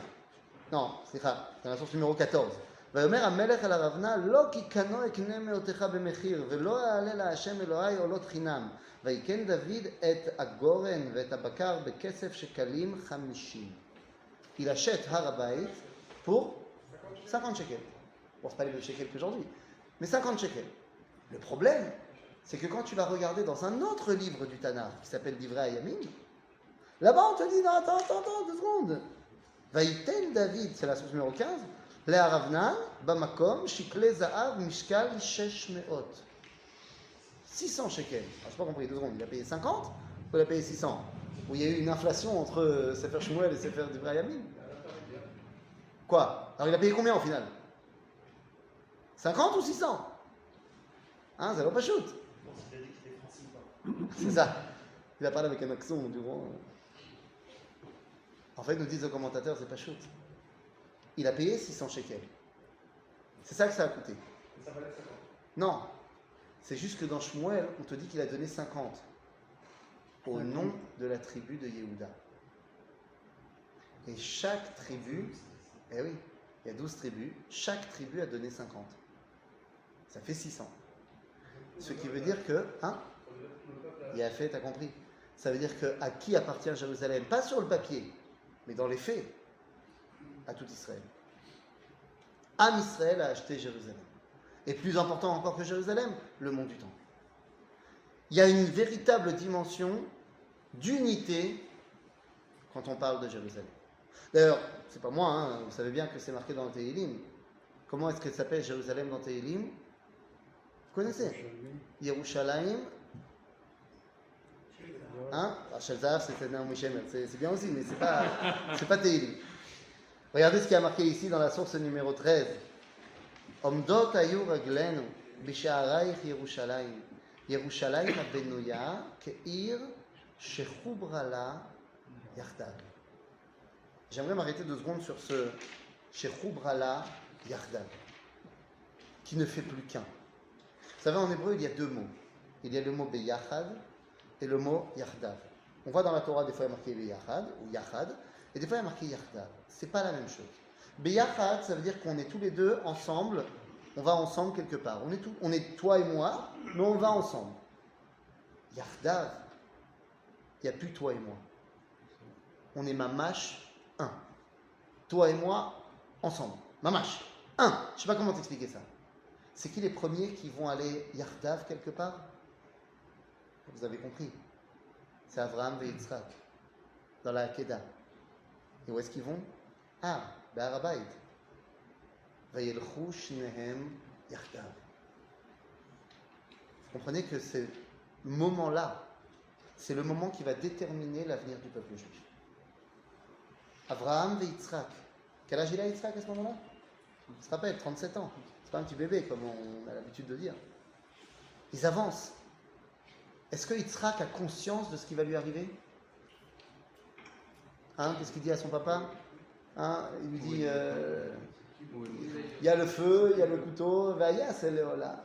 Non, c'est ça, dans la source numéro 14. ויאמר המלך אל ארבנה לא כי קנו אקנה מאותיך במחיר ולא אעלה להשם אלוהי עולות חינם ויקן דוד את הגורן ואת הבקר בכסף שקלים 50. Il achète Har HaBayit pour 50 shekels. Bon, c'est pas les mêmes shekels qu'aujourd'hui, mais 50 shekels. Le problème, c'est que quand tu vas regarder dans un autre livre du Tanakh qui s'appelle Divrei Hayamim, là-bas on te dit non, attends, 2 secondes. Vaïten David, c'est la source numéro 15. Le'aravnan, bamakom, shikle za'av, mishkal, 600. 600 shekels. Je n'ai pas compris, 2 secondes. Il a payé 50 ou il a payé 600? Ou il y a eu une inflation entre Sefer Shmuel et Sefer Divrei Hayamim? Quoi? Alors il a payé combien au final? 50 ou 600? Hein, ça va pas shoot. C'est ça. Il a parlé avec un accent durant. En fait, nous disent les commentateurs, c'est pas shoot. Il a payé 600 shekels. C'est ça que ça a coûté. Ça valait 50. Non. C'est juste que dans Shmuel, on te dit qu'il a donné 50 au nom de la tribu de Yehuda. Et chaque tribu, eh oui, il y a 12 tribus, chaque tribu a donné 50. Ça fait 600. Ce qui veut dire que, hein, il a fait, t'as compris? Ça veut dire que à qui appartient Jérusalem? Pas sur le papier, mais dans les faits, à tout Israël. Am Israël a acheté Jérusalem. Et plus important encore que Jérusalem, le mont du Temple. Il y a une véritable dimension d'unité quand on parle de Jérusalem. D'ailleurs, c'est pas moi, hein, vous savez bien que c'est marqué dans le Tehillim. Comment est-ce que ça s'appelle Jérusalem dans le Tehillim? Vous connaissez? Yerushalayim. Hein? Shelzav, c'est Naomi Shemer. C'est bien aussi, mais c'est pas Tehillim. Regardez ce qui est marqué ici dans la source numéro 13. Omdot ayu raglenu bisha'araych Yerushalayim. Yerushalayim habenuya ke'ir shechubra la yachdav. J'aimerais m'arrêter 2 secondes sur ce shechubra la yachdav, qui ne fait plus qu'un. Vous savez, en hébreu, il y a 2 mots. Il y a le mot beyachad et le mot yachdav. On voit dans la Torah des fois il y a marqué beyachad ou yachad, et des fois il y a marqué yachdav. C'est pas la même chose. Beyachad, ça veut dire qu'on est tous les deux ensemble, on va ensemble quelque part. On est toi et moi, mais on va ensemble. Yachdav, il n'y a plus toi et moi. On est mamash 1. Toi et moi, ensemble. Mamash 1. Je ne sais pas comment t'expliquer ça. C'est qui les premiers qui vont aller Yachdav quelque part? Vous avez compris. C'est Avraham et Yitzhak, dans la Hakeda. Et où est-ce qu'ils vont? Ah, Har HaBayit. Vayelchu shnehem yachdav. Vous comprenez que ce moment-là, c'est le moment qui va déterminer l'avenir du peuple juif. Avraham et Yitzhak. Quel âge il a Yitzhak à ce moment-là? On se rappelle, 37 ans. C'est pas un petit bébé comme on a l'habitude de dire. Ils avancent. Est-ce que Yitzhak a conscience de ce qui va lui arriver? Hein, qu'est-ce qu'il dit à son papa? Hein, il lui dit il y a le feu, il y a le couteau, Vaya, c'est le Ola.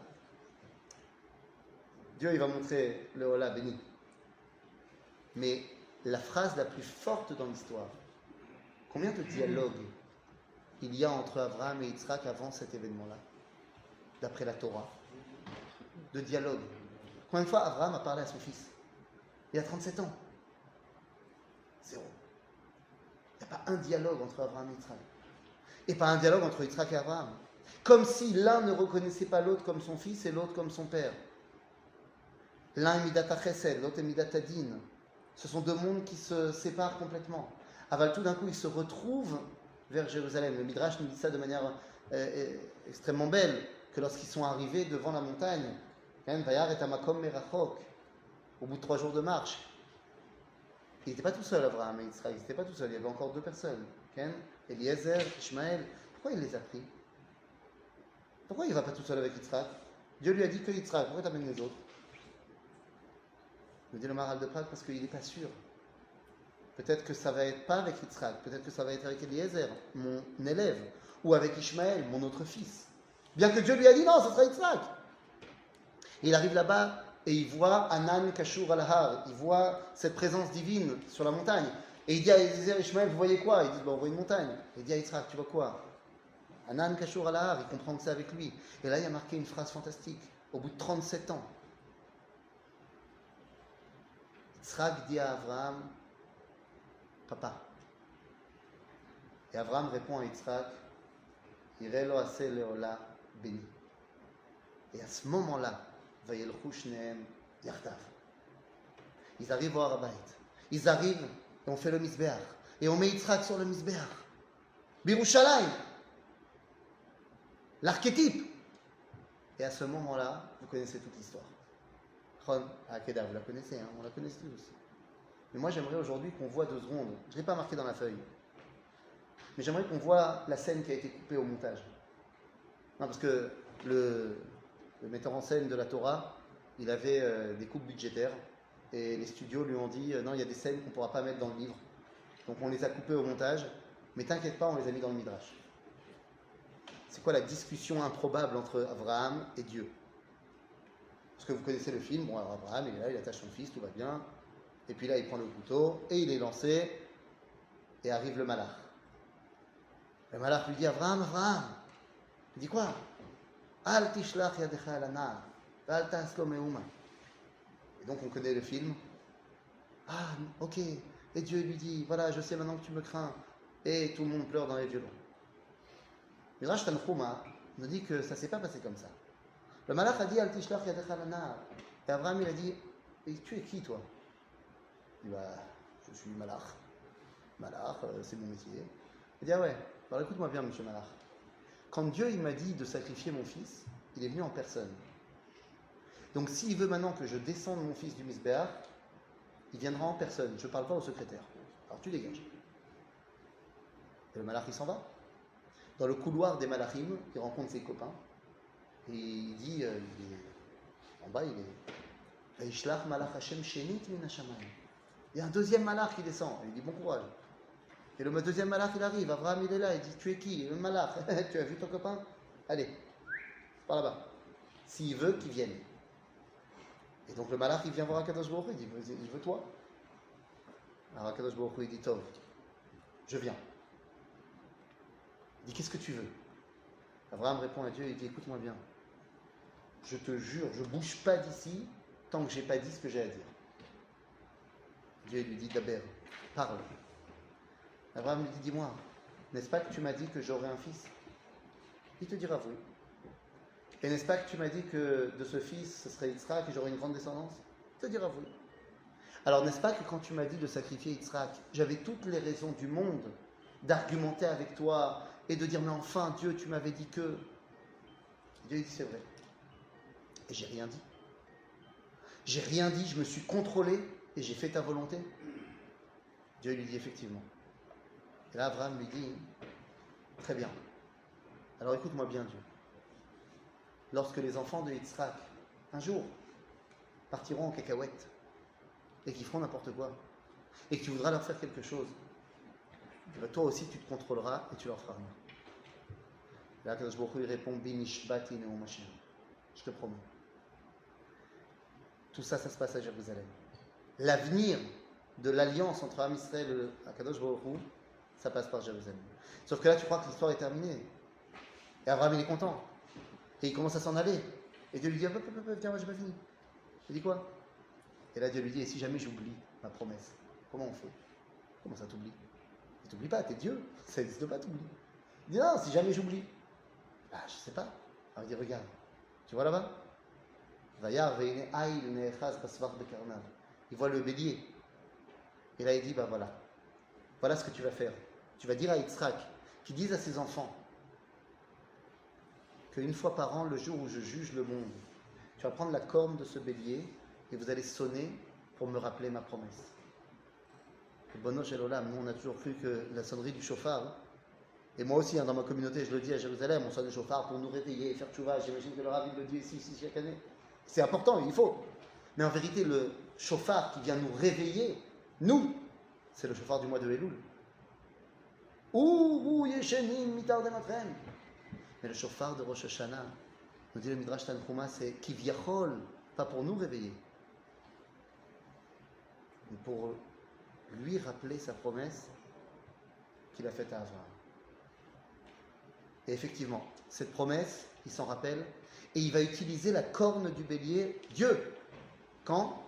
Dieu, il va montrer le Ola béni. Mais la phrase la plus forte dans l'histoire, combien de dialogues il y a entre Abraham et Yitzhak avant cet événement-là, d'après la Torah? De dialogue. Combien de fois Abraham a parlé à son fils? Il a 37 ans. Zéro. Il n'y a pas un dialogue entre Abraham et Yitzhak. Et pas un dialogue entre Yitzhak et Abraham. Comme si l'un ne reconnaissait pas l'autre comme son fils et l'autre comme son père. L'un est Midata Chesed, l'autre est Midata Din. Ce sont deux mondes qui se séparent complètement. Aval, tout d'un coup, ils se retrouvent vers Jérusalem. Le Midrash nous dit ça de manière extrêmement belle, que lorsqu'ils sont arrivés devant la montagne, Vayar et Amakom Merachok, au bout de 3 jours de marche, il n'était pas tout seul, Abraham et Israël, il n'était pas tout seul, il y avait encore 2 personnes, Eliezer, Ishmaël. Pourquoi il les a pris? Pourquoi il ne va pas tout seul avec Yitzhak? Dieu lui a dit que Yitzhak, pourquoi t'amènes les autres? Me dit le Maharal de Prague, parce qu'il n'est pas sûr. Peut-être que ça va être pas avec Yitzhak, peut-être que ça va être avec Eliezer, mon élève, ou avec Ishmaël, mon autre fils. Bien que Dieu lui a dit non, ce sera Yitzhak. Et il arrive là-bas et il voit Anan Kashur al-Har, il voit cette présence divine sur la montagne. Et il dit à Eliezer, Ishmaël, vous voyez quoi? Il dit, on voit une montagne. Et il dit à Yitzhak, tu vois quoi? Anan Kashur al-Har, il comprend que c'est avec lui. Et là, il y a marqué une phrase fantastique. Au bout de 37 ans, Yitzhak dit à Abraham, papa. Et Abraham répond à Yitzhak, Irelo ase leola béni. Et à ce moment-là, Vayelchu shnehem yardav. Ils arrivent au Har Habayit. Ils arrivent et on fait le Mizbeach. Et on met Yitzhak sur le Mizbeach. Birushalayim. L'archétype. Et à ce moment-là, vous connaissez toute l'histoire. Chon Akedah, vous la connaissez, hein, on la connaît tous. Mais moi, j'aimerais aujourd'hui qu'on voit 2 secondes. Je ne l'ai pas marqué dans la feuille. Mais j'aimerais qu'on voit la scène qui a été coupée au montage. Non, parce que le metteur en scène de la Torah, il avait des coupes budgétaires. Et les studios lui ont dit non, il y a des scènes qu'on ne pourra pas mettre dans le livre. Donc on les a coupées au montage. Mais t'inquiète pas, on les a mis dans le Midrash. C'est quoi la discussion improbable entre Abraham et Dieu? Parce que vous connaissez le film, bon, alors Abraham, il est là, il attache son fils, tout va bien. Et puis là, il prend le couteau et il est lancé. Et arrive le malach. Le malach lui dit, Abraham, Abraham. Il dit quoi? Al tishlach yadecha al anar, al ta'aslo meuma. Et donc on connaît le film. Ah, ok. Et Dieu lui dit, voilà, je sais maintenant que tu me crains. Et tout le monde pleure dans les violons. Midrash Tanchuma nous dit que ça ne s'est pas passé comme ça. Le malach a dit, Al tishlach yadecha al anar. Et Abraham, il a dit, et tu es qui toi? Il dit, bah, je suis malach. Malach, c'est mon métier. Il dit, ah ouais, alors écoute-moi bien, monsieur malach. Quand Dieu il m'a dit de sacrifier mon fils, il est venu en personne. Donc s'il veut maintenant que je descende mon fils du Mizbeach, il viendra en personne. Je ne parle pas au secrétaire. Alors tu dégages. Et le malach il s'en va. Dans le couloir des malachim, il rencontre ses copains. Et il dit, il est, en bas il est Veishlach malach Hashem shenit min hashamayim. Il y a un deuxième malach qui descend. Il dit bon courage. Et le deuxième malach il arrive. Abraham il est là. Il dit tu es qui? Le malach. Tu as vu ton copain? Allez, par là-bas. S'il veut, qu'il vienne. Et donc le malach il vient voir Akadosh Baruch Hu. Il dit il veut toi? Alors Akadosh Baruch Hu il dit Tov, je viens. Il dit qu'est-ce que tu veux? Abraham répond à Dieu. Il dit écoute-moi bien. Je te jure, je ne bouge pas d'ici tant que je n'ai pas dit ce que j'ai à dire. Dieu lui dit d'abord, parle. Abraham lui dit, dis-moi, n'est-ce pas que tu m'as dit que j'aurais un fils? Il te dira oui. Et n'est-ce pas que tu m'as dit que de ce fils, ce serait Yitzhak et j'aurais une grande descendance? Il te dira oui. Alors n'est-ce pas que quand tu m'as dit de sacrifier Yitzhak, j'avais toutes les raisons du monde d'argumenter avec toi et de dire, mais enfin Dieu, tu m'avais dit que... Dieu dit, c'est vrai. Et j'ai rien dit. J'ai rien dit, je me suis contrôlé et j'ai fait ta volonté. Dieu lui dit effectivement. Et là, Abraham lui dit, très bien. Alors écoute-moi bien, Dieu. Lorsque les enfants de Yitzhak, un jour, partiront en cacahuète et qui feront n'importe quoi, et que tu voudras leur faire quelque chose, et ben toi aussi tu te contrôleras et tu leur feras rien. Et là, Kadosh Baruch Hu, il répond, Binishbati Neu Mashiach. Je te promets. Tout ça, ça se passe à Jérusalem. L'avenir de l'alliance entre Am Israël et Kadosh Baruch Hu, ça passe par Jérusalem. Sauf que là, tu crois que l'histoire est terminée. Et Abraham, il est content. Et il commence à s'en aller. Et Dieu lui dit, tiens, moi, j'ai pas fini. Il dit quoi? Et là, Dieu lui dit, et si jamais j'oublie ma promesse, comment on fait? Comment ça t'oublie? Tu t'oublies pas, t'es Dieu. Ça n'existe pas, t'oublies. Il dit, non, si jamais j'oublie. Ah, je sais pas. Alors il dit, regarde, tu vois là-bas? Il voit le bélier. Et là, il dit, bah voilà. Voilà ce que tu vas faire. Tu vas dire à Yitzhak, qui dise à ses enfants, qu'une fois par an, le jour où je juge le monde, tu vas prendre la corne de ce bélier et vous allez sonner pour me rappeler ma promesse. Et Bono Shel Olam, nous on a toujours cru que la sonnerie du chauffard, et moi aussi dans ma communauté, je le dis à Jérusalem, on sonne le chauffard pour nous réveiller, faire tchouva, j'imagine que le Rav le dit ici chaque année. C'est important, il faut. Mais en vérité, le chauffard qui vient nous réveiller, nous, c'est le chauffard du mois de Elul. Ouh, yeshenim mitar de matrem. Mais le chauffard de Rosh Hashanah, nous dit le Midrash Tanchuma, c'est kivyachol, pas pour nous réveiller, mais pour lui rappeler sa promesse qu'il a faite à Abraham. Et effectivement, cette promesse, il s'en rappelle, et il va utiliser la corne du bélier, Dieu, quand?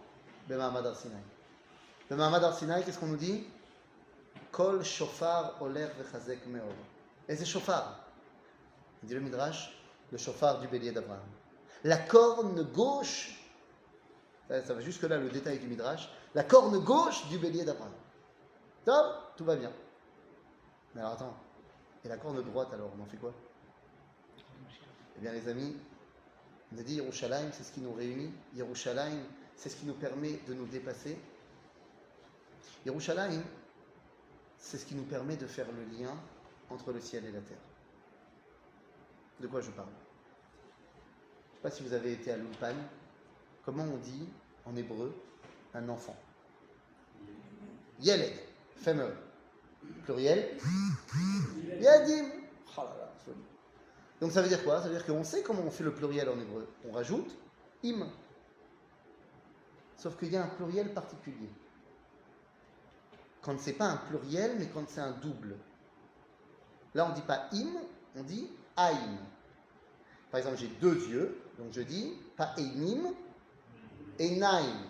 B'Ma'amad Har Sinai. B'Ma'amad Har Sinai, qu'est-ce qu'on nous dit? Kol shofar oler vechazek meod. Et c'est shofar. Il dit le Midrash, le shofar du bélier d'Abraham. La corne gauche, ça va jusque là le détail du Midrash, la corne gauche du bélier d'Abraham. Top, tout va bien. Mais alors attends, et la corne droite alors, on en fait quoi? Eh bien les amis, on a dit Yerushalayim, c'est ce qui nous réunit. Yerushalayim, c'est ce qui nous permet de nous dépasser. Yerushalayim, c'est ce qui nous permet de faire le lien entre le ciel et la terre. De quoi je parle? Je ne sais pas si vous avez été à l'Ulpan. Comment on dit en hébreu un enfant? Yeled, fameux. Pluriel? Yadim. Oh là là, joli. Donc ça veut dire quoi? Ça veut dire qu'on sait comment on fait le pluriel en hébreu. On rajoute im. Sauf qu'il y a un pluriel particulier. Quand ce n'est pas un pluriel, mais quand c'est un double. Là, on ne dit pas im, on dit aïm. Par exemple, j'ai deux yeux, donc je dis pas einim, einaim.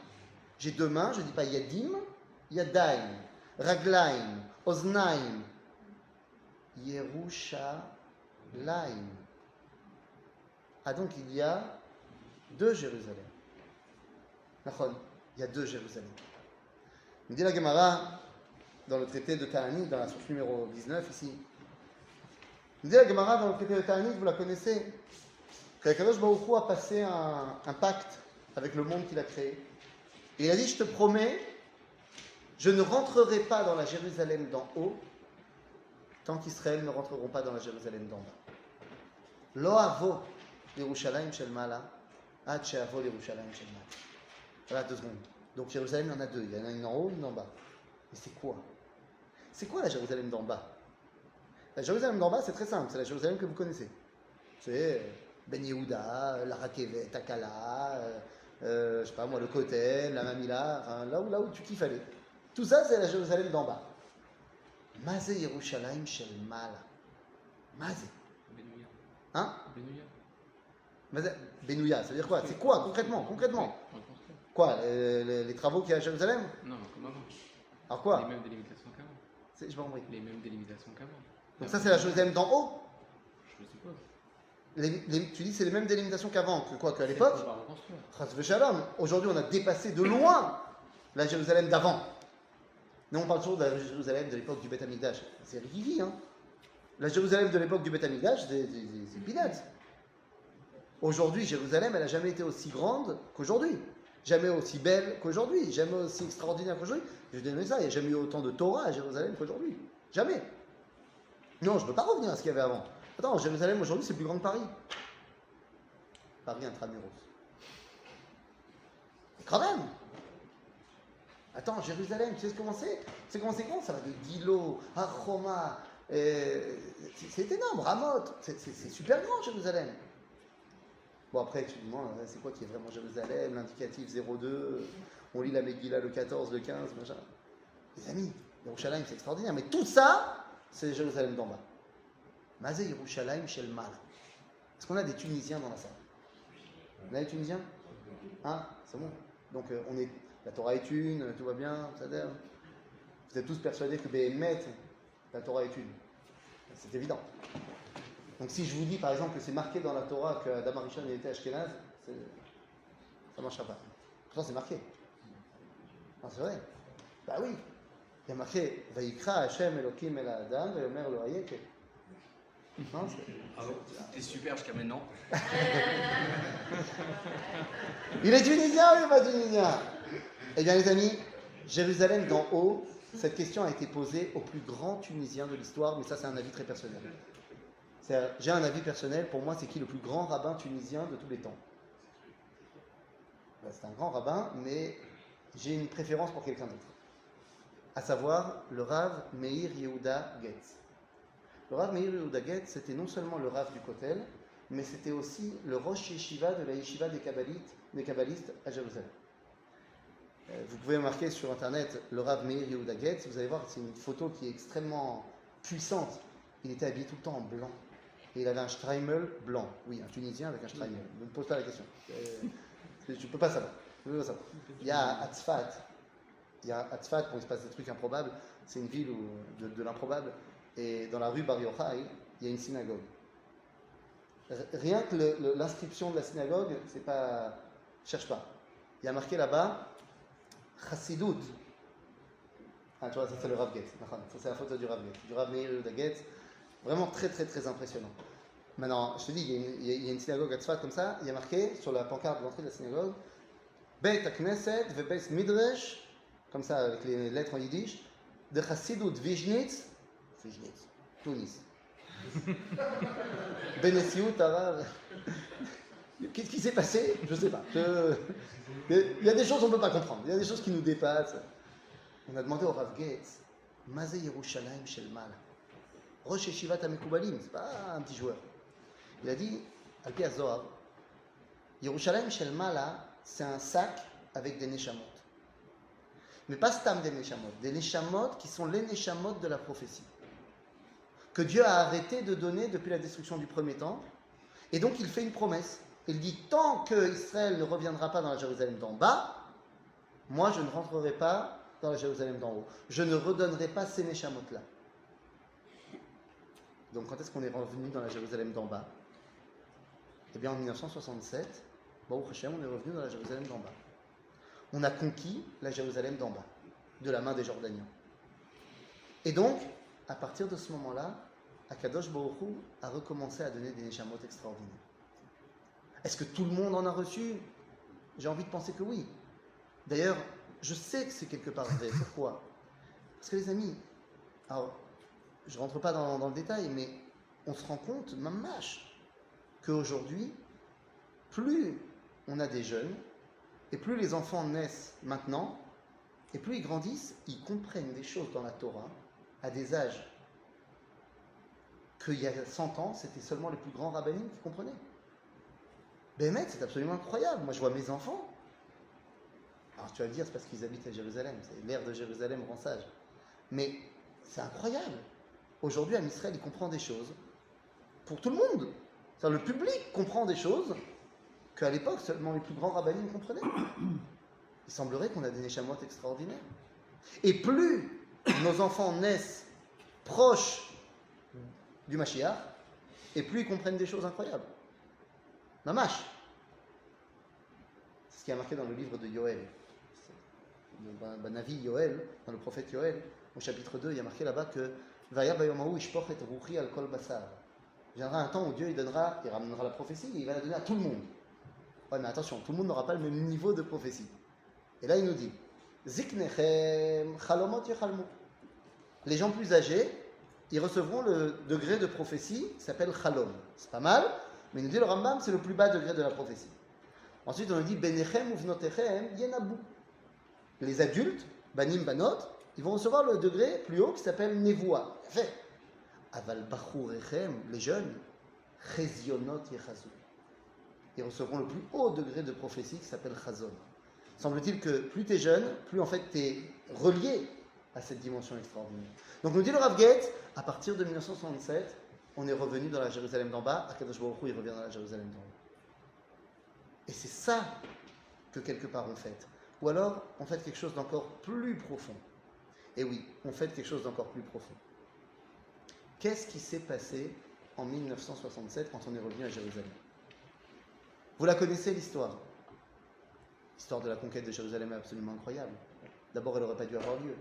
J'ai deux mains, je ne dis pas yadim, yadaim, raglaim, oznaim, Yerushalayim. Ah donc il y a deux Jérusalem. Il y a deux Jérusalem. Nous dit la Gemara dans le traité de Ta'anit, dans la source numéro 19 ici. Nous dit la Gemara dans le traité de Ta'anit, vous la connaissez, qu'Akadosh Baruch Hu a passé un pacte avec le monde qu'il a créé. Et il a dit, je te promets, je ne rentrerai pas dans la Jérusalem d'en haut tant qu'Israël ne rentreront pas dans la Jérusalem d'en bas. Lo avo l'Yerushalayim shel mala, ad she'avo l'Yerushalayim shel mala. Voilà, 2 secondes. Donc Jérusalem, il y en a deux. Il y en a une en haut, une en bas. Mais c'est quoi? C'est quoi la Jérusalem d'en bas? La Jérusalem d'en bas, c'est très simple. C'est la Jérusalem que vous connaissez. C'est Ben Yehuda, la Rakevet, Takala, je sais pas moi, le Kotel, la Mamila, enfin, là où tu kiffes aller. Tout ça, c'est la Jérusalem d'en bas. Mazé Yerushalayim shel mala. Mazé. Benouya. Hein? Benouya. Mazé. Benouya, ça veut dire quoi? C'est quoi concrètement? Quoi? Les travaux qu'il y a à Jérusalem? Non, comme avant. Alors quoi? Les mêmes délimitations qu'avant. Je pas compris. Les mêmes délimitations qu'avant. Donc ça, c'est la Jérusalem d'en haut? Je suppose. Tu dis c'est les mêmes délimitations qu'avant, qu'à l'époque? On va reconstruire. Chas v'shalom. Aujourd'hui, on a dépassé de loin la Jérusalem d'avant. Nous, on parle toujours de la Jérusalem de l'époque du Beth Amikdash. C'est ridique, hein? La Jérusalem de l'époque du Beth Amikdash, c'est peanuts. Aujourd'hui, Jérusalem, elle n'a jamais été aussi grande qu'aujourd'hui. Jamais aussi belle qu'aujourd'hui. Jamais aussi extraordinaire qu'aujourd'hui. Je dis ça, il n'y a jamais eu autant de Torah à Jérusalem qu'aujourd'hui. Jamais. Non, je ne peux pas revenir à ce qu'il y avait avant. Attends, Jérusalem aujourd'hui, c'est plus grand que Paris. Paris intramuros. Quand même. Attends, Jérusalem, tu sais comment c'est? C'est comment c'est grand? Ça va de Gilo à Roma. C'est énorme, Ramoth. C'est super grand, Jérusalem. Bon, après, tu te demandes, c'est quoi qui est vraiment Jérusalem? L'indicatif 02, on lit la Megillah le 14, le 15, machin. Les amis, Yerushalayim, c'est extraordinaire. Mais tout ça, c'est Jérusalem d'en bas. Mazé Yerushalayim Shel Mal. Est-ce qu'on a des Tunisiens dans la salle? On a des Tunisiens? Hein? C'est bon. Donc, la Torah est une, tout va bien, ça d'air. Vous êtes tous persuadés que Béhémet, la Torah est une. C'est évident. Donc, si je vous dis par exemple que c'est marqué dans la Torah que Adam Arishon était Ashkenaz, ça ne marchera pas. Pourtant, c'est marqué. Non, c'est vrai. Bah oui. Il y a marqué Vayikra Hashem Elokim El Adam, Veyomer Lo Hayeke. Non, C'était super jusqu'à maintenant. il est tunisien ou il n'est pas tunisien? Eh bien, les amis, Jérusalem d'en haut, cette question a été posée au plus grand Tunisien de l'histoire, mais ça, c'est un avis très personnel. J'ai un avis personnel, pour moi, c'est qui le plus grand rabbin tunisien de tous les temps? C'est un grand rabbin, mais j'ai une préférence pour quelqu'un d'autre. À savoir le Rav Meir Yehuda Getz. Le Rav Meir Yehuda Getz, c'était non seulement le Rav du Kotel, mais c'était aussi le Rosh Yeshiva de la Yeshiva des Kabbalistes à Jérusalem. Vous pouvez marquer sur internet le Rav Meir Yehuda Getz, vous allez voir que c'est une photo qui est extrêmement puissante. Il était habillé tout le temps en blanc. Et il avait un Streimel blanc. Oui, un Tunisien avec un Streimel. Ne me pose pas la question. Tu ne peux pas savoir. Il y a à Tzfat, quand il se passe des trucs improbables, c'est une ville de l'improbable. Et dans la rue Bar Yochai, il y a une synagogue. Rien que l'inscription de la synagogue, c'est pas. Cherche pas. Il y a marqué là-bas Chassidut. Ah, tu vois, ça c'est le Rav Getz. Ça c'est la photo du Rav Getz. Du Rav Meir Yehuda Getz. Vraiment très très très impressionnant. Maintenant, je te dis, il y a une synagogue à Tzfat comme ça. Il y a marqué sur la pancarte d'entrée de la synagogue Beit HaKnesset veBeit Midrash, comme ça avec les lettres en yiddish, de Chassidut Vizhnitz, Tunis. Benessiut, Arabe. Qu'est-ce qui s'est passé? Je ne sais pas. Il y a des choses qu'on ne peut pas comprendre. Il y a des choses qui nous dépassent. On a demandé au Rav Getz, Mazé Yerushalayim Shel Mal. Rosh Yeshivat HaMekubalim, c'est pas un petit joueur. Il a dit, Al-Pi HaZohar, Yerushalayim Shel Mala, c'est un sac avec des neshamot. Mais pas stam des neshamot qui sont les neshamot de la prophétie. Que Dieu a arrêté de donner depuis la destruction du premier temple. Et donc il fait une promesse. Il dit, tant que Israël ne reviendra pas dans la Jérusalem d'en bas, moi je ne rentrerai pas dans la Jérusalem d'en haut. Je ne redonnerai pas ces neshamot-là. Donc quand est-ce qu'on est revenu dans la Jérusalem d'en bas? Eh bien en 1967, Baruch Hashem, on est revenu dans la Jérusalem d'en bas. On a conquis la Jérusalem d'en bas, de la main des Jordaniens. Et donc, à partir de ce moment-là, Akadosh Baruch Hu a recommencé à donner des neshamot extraordinaires. Est-ce que tout le monde en a reçu? J'ai envie de penser que oui. D'ailleurs, je sais que c'est quelque part vrai. Pourquoi? Parce que les amis, alors, je ne rentre pas dans le détail, mais on se rend compte, mamash, qu'aujourd'hui, plus on a des jeunes, et plus les enfants naissent maintenant, et plus ils grandissent, ils comprennent des choses dans la Torah à des âges qu'il y a 100 ans, c'était seulement les plus grands rabbinim qui comprenaient. Béhémet, c'est absolument incroyable. Moi, je vois mes enfants. Alors, tu vas me dire, c'est parce qu'ils habitent à Jérusalem. L'air de Jérusalem rend sage. Mais c'est incroyable. Aujourd'hui, à Israël, il comprend des choses pour tout le monde. C'est-à-dire, le public comprend des choses qu'à l'époque, seulement les plus grands rabbinim comprenaient. Il semblerait qu'on a des neshamot extraordinaires. Et plus nos enfants naissent proches du Mashiach, et plus ils comprennent des choses incroyables. Mamash. C'est ce qui est marqué dans le livre de Yoël. Le Navi Yoël, dans le prophète Yoël, au chapitre 2, il y a marqué là-bas que Vaya bayomahu ishpoch et ruchi al kol basar. Il viendra un temps où Dieu il ramènera la prophétie et il va la donner à tout le monde. Ouais, mais attention, tout le monde n'aura pas le même niveau de prophétie. Et là, il nous dit Ziknechem chalomot yechalmu. Les gens plus âgés, ils recevront le degré de prophétie qui s'appelle chalom. C'est pas mal, mais il nous dit le Rambam, c'est le plus bas degré de la prophétie. Ensuite, on lui dit Benechem ou Vnotechem Yenabou. Les adultes, Banim Banot, ils vont recevoir le degré plus haut qui s'appelle Nevoa. Fait. Aval Bachurechem, les jeunes, Chezionot Yechazou. Ils recevront le plus haut degré de prophétie qui s'appelle Chazon. Semble-t-il que plus tu es jeune, plus en fait tu es relié à cette dimension extraordinaire. Donc nous dit le Rav Getz, à partir de 1967, on est revenu dans la Jérusalem d'en bas, Akadosh Baruch Hu, il revient dans la Jérusalem d'en haut. Et c'est ça que quelque part on fait. Ou alors on fait quelque chose d'encore plus profond. Et oui, on fait quelque chose d'encore plus profond. Qu'est-ce qui s'est passé en 1967 quand on est revenu à Jérusalem? Vous la connaissez l'histoire. L'histoire de la conquête de Jérusalem est absolument incroyable. D'abord, elle n'aurait pas dû avoir lieu.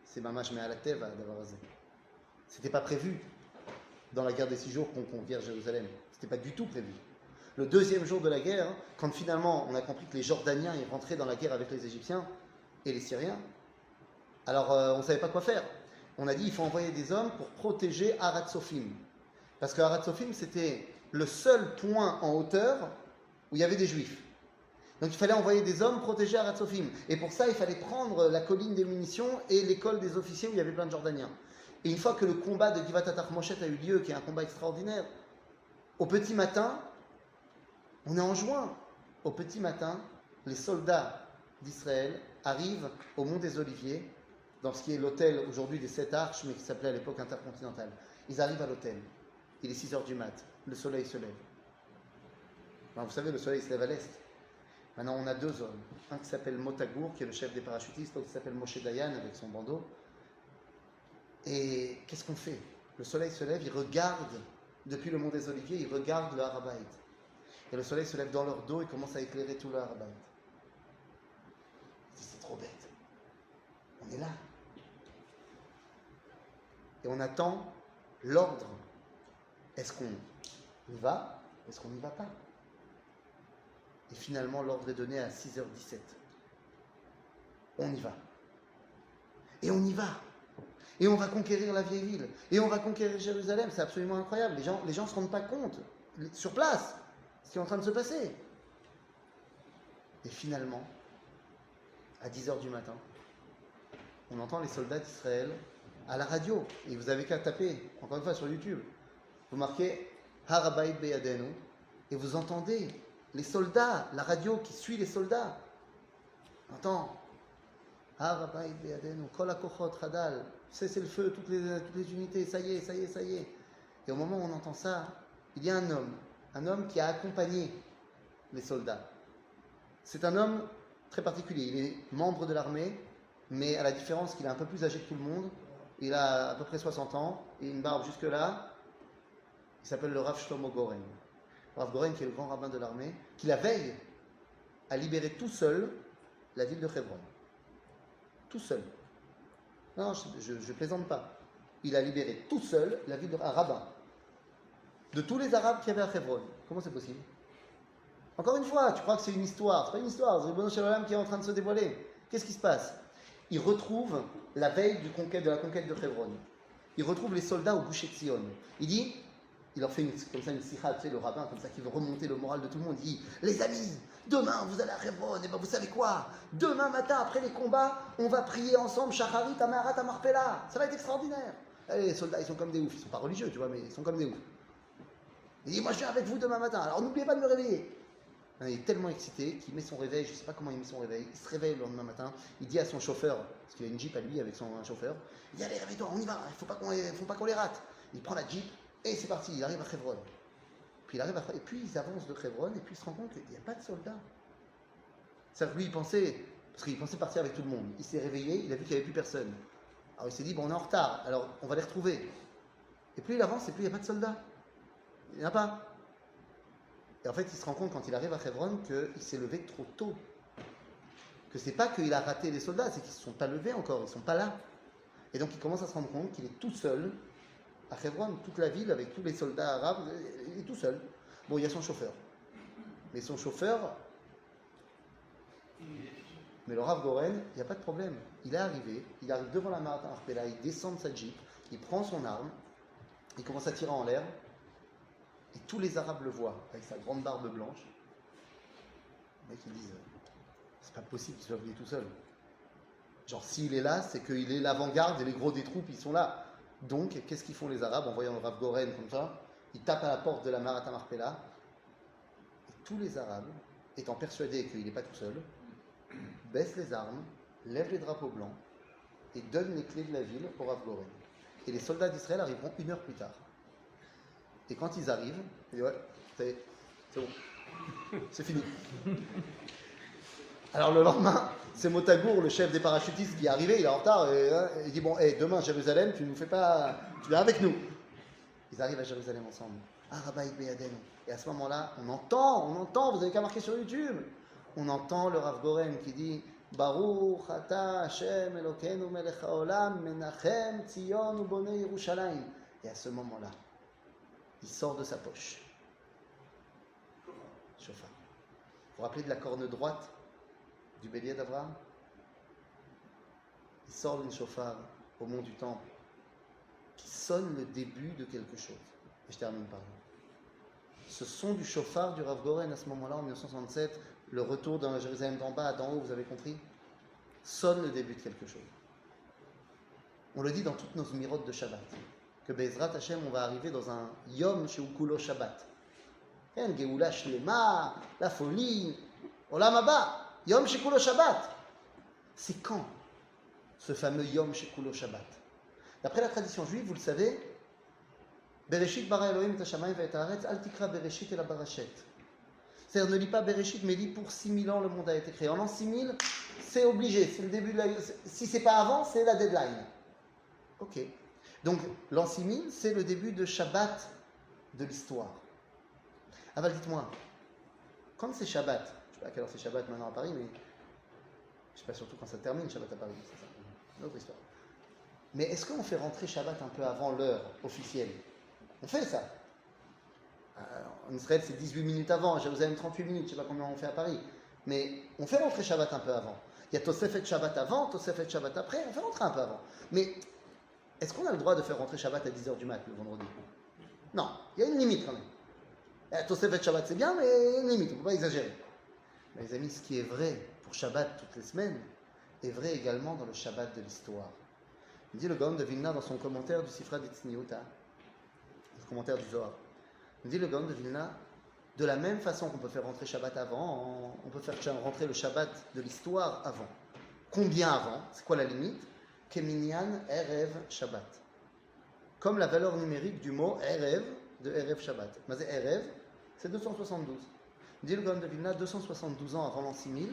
C'est Mamash Me'al Teva d'avoir osé. C'était pas prévu dans la guerre des 6 jours qu'on conquiert Jérusalem. C'était pas du tout prévu. Le deuxième jour de la guerre, quand finalement on a compris que les Jordaniens y rentraient dans la guerre avec les Égyptiens et les Syriens, alors on ne savait pas quoi faire. On a dit il faut envoyer des hommes pour protéger Harat Sophim. Parce que Harat Sophim, c'était le seul point en hauteur où il y avait des Juifs. Donc il fallait envoyer des hommes protéger Harat Sophim. Et pour ça, il fallait prendre la colline des munitions et l'école des officiers où il y avait plein de Jordaniens. Et une fois que le combat de Givat Atach-Moshet a eu lieu, qui est un combat extraordinaire, au petit matin, on est en juin, au petit matin, les soldats d'Israël arrivent au Mont des Oliviers, dans ce qui est l'hôtel aujourd'hui des 7 arches, mais qui s'appelait à l'époque Intercontinental. Ils arrivent à l'hôtel. Il est 6h du mat. Le soleil se lève. Alors, vous savez, le soleil se lève à l'est. Maintenant, on a 2 hommes. Un qui s'appelle Motagour, qui est le chef des parachutistes, l'autre qui s'appelle Moshe Dayan, avec son bandeau. Et qu'est-ce qu'on fait? Le soleil se lève, ils regardent, depuis le Mont des Oliviers, ils regardent le Har-Habayit. Et le soleil se lève dans leur dos et commence à éclairer tout le Har-Habayit. Ils disent, c'est trop bête. On est là. Et on attend l'ordre. Est-ce qu'on y va? Est-ce qu'on n'y va pas? Et finalement, l'ordre est donné à 6h17. On y va. Et on y va. Et on va conquérir la vieille ville. Et on va conquérir Jérusalem. C'est absolument incroyable. Les gens ne se rendent pas compte, sur place, ce qui est en train de se passer. Et finalement, à 10h du matin, on entend les soldats d'Israël à la radio. Et vous avez qu'à taper, encore une fois, sur YouTube. Vous marquez Har Habayit Beyadenu et vous entendez les soldats, la radio qui suit les soldats. On entend Har Habayit Beyadenu, Kol HaKochot Hadal, cessez le feu, toutes les unités, ça y est, ça y est, ça y est. Et au moment où on entend ça, il y a un homme qui a accompagné les soldats. C'est un homme très particulier. Il est membre de l'armée, mais à la différence qu'il est un peu plus âgé que tout le monde. Il a à peu près 60 ans et une barbe jusque-là. Il s'appelle le Rav Shlomo Goren. Rav Goren, qui est le grand rabbin de l'armée, qui la veille a libéré tout seul la ville de Hebron. Tout seul. Non, je ne plaisante pas. Il a libéré tout seul la ville un rabbin. De tous les Arabes qu'il y avait à Hebron. Comment c'est possible? Encore une fois, tu crois que c'est une histoire? C'est pas une histoire, c'est Ribono Shel Olam qui est en train de se dévoiler. Qu'est-ce qui se passe? Il retrouve la veille de la conquête de Hebron. Il retrouve les soldats au Gush Etzion. Il dit, il leur fait comme ça une sikha, tu sais, le rabbin, comme ça, qui veut remonter le moral de tout le monde. Il dit, les amis, demain vous allez à Hebron, et ben vous savez quoi? Demain matin, après les combats, on va prier ensemble, Shacharit, Amarat, Amarpela. Ça va être extraordinaire. Allez, les soldats, ils sont comme des oufs. Ils sont pas religieux, tu vois, mais ils sont comme des oufs. Il dit, moi je viens avec vous demain matin, alors n'oubliez pas de me réveiller. Il est tellement excité qu'il met son réveil, je ne sais pas comment il met son réveil, il se réveille le lendemain matin, il dit à son chauffeur, parce qu'il a une Jeep à lui avec un chauffeur, il dit allez réveille-toi, on y va, il ne faut pas qu'on les rate. Il prend la Jeep et c'est parti, il arrive à Hebron. Puis et puis ils avancent de Hebron et puis il se rend compte qu'il n'y a pas de soldats. C'est-à-dire que lui il pensait, parce qu'il pensait partir avec tout le monde, il s'est réveillé, il a vu qu'il n'y avait plus personne. Alors il s'est dit bon on est en retard, alors on va les retrouver. Et plus il avance et plus il n'y a pas de soldats. Il n'y en a pas. Et en fait, il se rend compte quand il arrive à Hebron qu'il s'est levé trop tôt. Que c'est pas qu'il a raté les soldats, c'est qu'ils ne se sont pas levés encore, ils ne sont pas là. Et donc il commence à se rendre compte qu'il est tout seul à Hebron, toute la ville avec tous les soldats arabes, il est tout seul. Bon, il y a son chauffeur. Mais son chauffeur, mais le Rav Goren, il n'y a pas de problème. Il est arrivé, il arrive devant la Marat Arpela, il descend de sa Jeep, il prend son arme, il commence à tirer en l'air. Et tous les Arabes le voient, avec sa grande barbe blanche. Les mecs ils disent c'est pas possible qu'il soit venu tout seul. Genre s'il est là, c'est qu'il est l'avant-garde et les gros des troupes ils sont là. Donc qu'est-ce qu'ils font les Arabes en voyant le Rav Goren comme ça? Ils tapent à la porte de la Marat Marpella et tous les Arabes, étant persuadés qu'il n'est pas tout seul, baissent les armes, lèvent les drapeaux blancs et donnent les clés de la ville au Rav Goren. Et les soldats d'Israël arriveront 1 heure plus tard. Et quand ils arrivent, ils disent ouais, c'est bon, c'est fini. Alors le lendemain, c'est Motagour, le chef des parachutistes, qui est arrivé, il est en retard, et il dit bon, demain Jérusalem, tu viens avec nous. Ils arrivent à Jérusalem ensemble. Ah, Rabbi Beyadenu. Et à ce moment-là, on entend, vous avez qu'à marquer sur YouTube, on entend le Rav Goren qui dit Baruch ata Hashem Elokeinu melech haolam menachem Tzion ubonei Yerushalayim. Et à ce moment-là, il sort de sa poche chauffard. Vous vous rappelez de la corne droite du bélier d'Abraham? Il sort d'une chauffard au mont du Temple qui sonne le début de quelque chose. Et je termine par là. Ce son du chauffard du Rav Goren à ce moment-là, en 1967, le retour dans la Jérusalem d'en bas à d'en haut, vous avez compris, sonne le début de quelque chose. On le dit dans toutes nos mirotes de Shabbat, que Bezrat Hashem, on va arriver dans un Yom Sheukulo Shabbat. En Geoula Shlema, la folie, Olam Haba, Yom Shekulo Shabbat. C'est quand ce fameux Yom Shekulo Shabbat? D'après la tradition juive, vous le savez, Bereshit bara Elohim et hashamayim ve'et haaretz, al tikra Bereshit ela barashet. C'est-à-dire, ne lis pas Bereshit, mais lis pour 6000 ans le monde a été créé. En l'an 6000, c'est obligé, c'est le début de la... Si c'est pas avant, c'est la deadline. Ok. Donc, l'an 6000, c'est le début de Shabbat de l'histoire. Ah bah dites-moi, quand c'est Shabbat, je ne sais pas à quelle heure c'est Shabbat maintenant à Paris, mais je ne sais pas surtout quand ça termine Shabbat à Paris, c'est ça, une autre histoire. Mais est-ce qu'on fait rentrer Shabbat un peu avant l'heure officielle? On fait ça. En Israël, c'est 18 minutes avant, à Jérusalem 38 minutes, je ne sais pas combien on fait à Paris. Mais on fait rentrer Shabbat un peu avant. Il y a Tosefet Shabbat avant, Tosefet Shabbat après, on fait rentrer un peu avant. Mais est-ce qu'on a le droit de faire rentrer Shabbat à 10h du mat le vendredi? Non, il y a une limite quand même. Tosefet Shabbat c'est bien, mais il y a une limite, on ne peut pas exagérer. Mais les amis, ce qui est vrai pour Shabbat toutes les semaines, est vrai également dans le Shabbat de l'histoire. Il dit le Gaon de Vilna dans son commentaire du Sifra d'Itzniuta, le commentaire du Zohar. Il dit le Gaon de Vilna, de la même façon qu'on peut faire rentrer Shabbat avant, on peut faire rentrer le Shabbat de l'histoire avant. Combien avant? C'est quoi la limite? Keminyan Erev Shabbat. Comme la valeur numérique du mot Erev de Erev Shabbat. Mais Erev, c'est 272. Dit le Gaon de Vilna, 272 ans avant l'an 6000,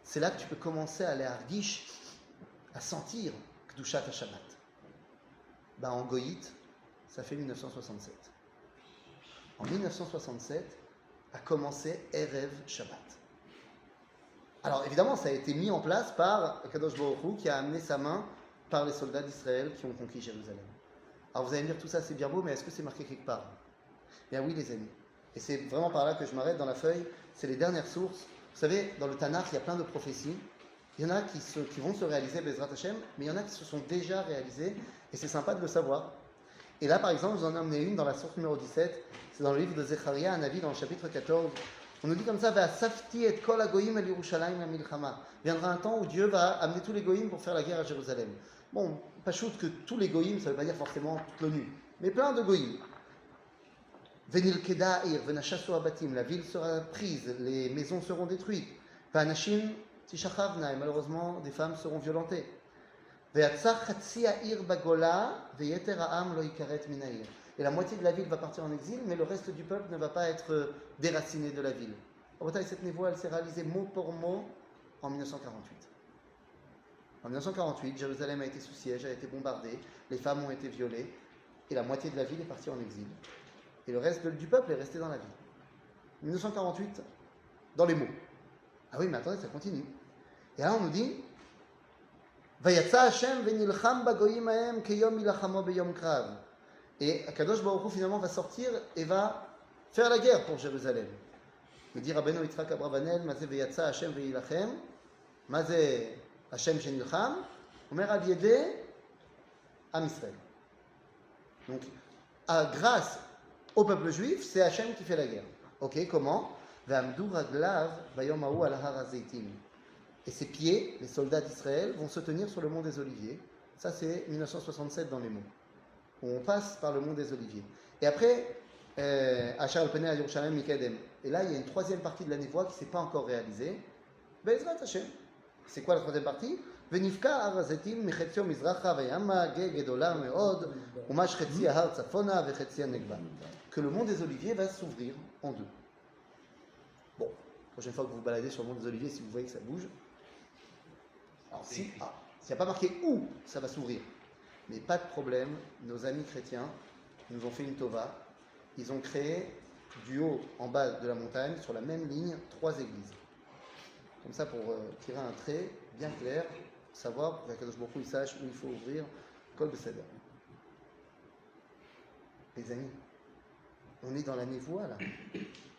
c'est là que tu peux commencer à aller à Argish, à sentir Kedushat HaShabbat. Ben, en Goït, ça fait 1967. En 1967, a commencé Erev Shabbat. Alors évidemment, ça a été mis en place par Kadosh Baruch Hu, qui a amené sa main par les soldats d'Israël qui ont conquis Jérusalem. Alors vous allez me dire, tout ça c'est bien beau, mais est-ce que c'est marqué quelque part? Bien oui les amis. Et c'est vraiment par là que je m'arrête dans la feuille. C'est les dernières sources. Vous savez, dans le Tanakh, il y a plein de prophéties. Il y en a qui vont se réaliser, Bezrat Hashem, mais il y en a qui se sont déjà réalisées, et c'est sympa de le savoir. Et là, par exemple, je vous en ai amené une dans la source numéro 17, c'est dans le livre de Zecharia, un avis dans le chapitre 14. On nous dit comme ça, Safti et kol hagoyim el Yerushalayim la milchama. Viendra un temps où Dieu va amener tous les goyim pour faire la guerre à Jérusalem. Bon, pas shoot que tous les goyim, ça ne veut pas dire forcément toute l'ONU, mais plein de goyim. Venil kedair, venashasu abatim, la ville sera prise, les maisons seront détruites. Vanashim tishachavna, et malheureusement, des femmes seront violentées. Ve'atzach chatzi ha'ir bagola, ve'yeter ha'am lo yikaret min ha'ir. Et la moitié de la ville va partir en exil, mais le reste du peuple ne va pas être déraciné de la ville. En Bretagne, cette névoie, elle s'est réalisée mot pour mot en 1948. En 1948, Jérusalem a été sous siège, a été bombardée, les femmes ont été violées, et la moitié de la ville est partie en exil. Et le reste du peuple est resté dans la ville. 1948, dans les mots. Ah oui, mais attendez, ça continue. Et là, on nous dit Vayatsa Hashem venilcham bagoyim haem keyom ilachamo beyom krav. Et Akadosh Baruch Hu finalement va sortir et va faire la guerre pour Jérusalem. Il dit Rabbeinu Yitzhak Abravanel, Mazé Veyatsa Hashem veilachem, Mazé Hashem shenilcham, Omer al yedeh Am Israël. Donc, grâce au peuple juif, c'est Hashem qui fait la guerre. Ok, comment? Ve'amdu raglav bayom ha'u al har hazeitim. Et ses pieds, les soldats d'Israël, vont se tenir sur le mont des Oliviers. Ça, c'est 1967 dans les mots. On passe par le mont des Oliviers. Et après, Achar al-Peneh à Yerushalayim Mikadem. Et là, il y a une troisième partie de la névoie qui ne s'est pas encore réalisée. Be'ezrat Hashem. C'est quoi la troisième partie? Venifka har hazetim michetzion mizracha vayama ge gedola meod umash chetzi ahar tzafona vechetzi negba. Que le mont des Oliviers va s'ouvrir en deux. Bon, la prochaine fois que vous vous baladez sur le mont des Oliviers, si vous voyez que ça bouge, alors s'il n'y a pas marqué où ça va s'ouvrir, mais pas de problème, nos amis chrétiens nous ont fait une tova, ils ont créé du haut en bas de la montagne, sur la même ligne, 3 églises. Comme ça, pour tirer un trait bien clair, savoir, pour qu'Akadosh Baruch Hu, il sache où il faut ouvrir, Kol Beseder. Les amis, on est dans la névoie là.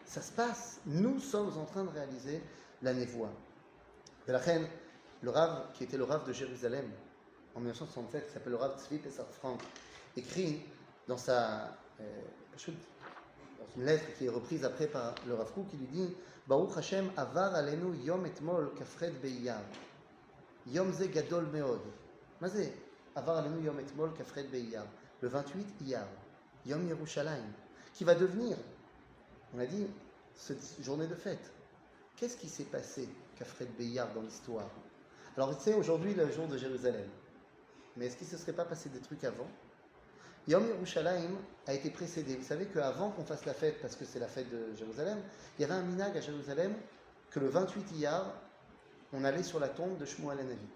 Ça se passe. Nous sommes en train de réaliser la névoie. De la reine, le Rav, qui était le Rav de Jérusalem, en 1967, qui s'appelle le Rav Tzvi Pessar Frank, écrit dans une lettre qui est reprise après par le Rav Kook, qui lui dit Baruch Hashem avar alenu yom etmol kafred beiyar. Yom ze gadol meod. Mazé avar alenu yom etmol kafred beiyar. Le 28 Iyar. Yom Yerushalayim. Qui va devenir, on a dit, cette journée de fête. Qu'est-ce qui s'est passé, Kafred Beiyar, dans l'histoire? Alors, c'est aujourd'hui le jour de Jérusalem. Mais est-ce qu'il ne se serait pas passé des trucs avant? Yom Yerushalayim a été précédé. Vous savez qu'avant qu'on fasse la fête, parce que c'est la fête de Jérusalem, il y avait un minag à Jérusalem que le 28 Iyar, on allait sur la tombe de Shmuel HaNavi.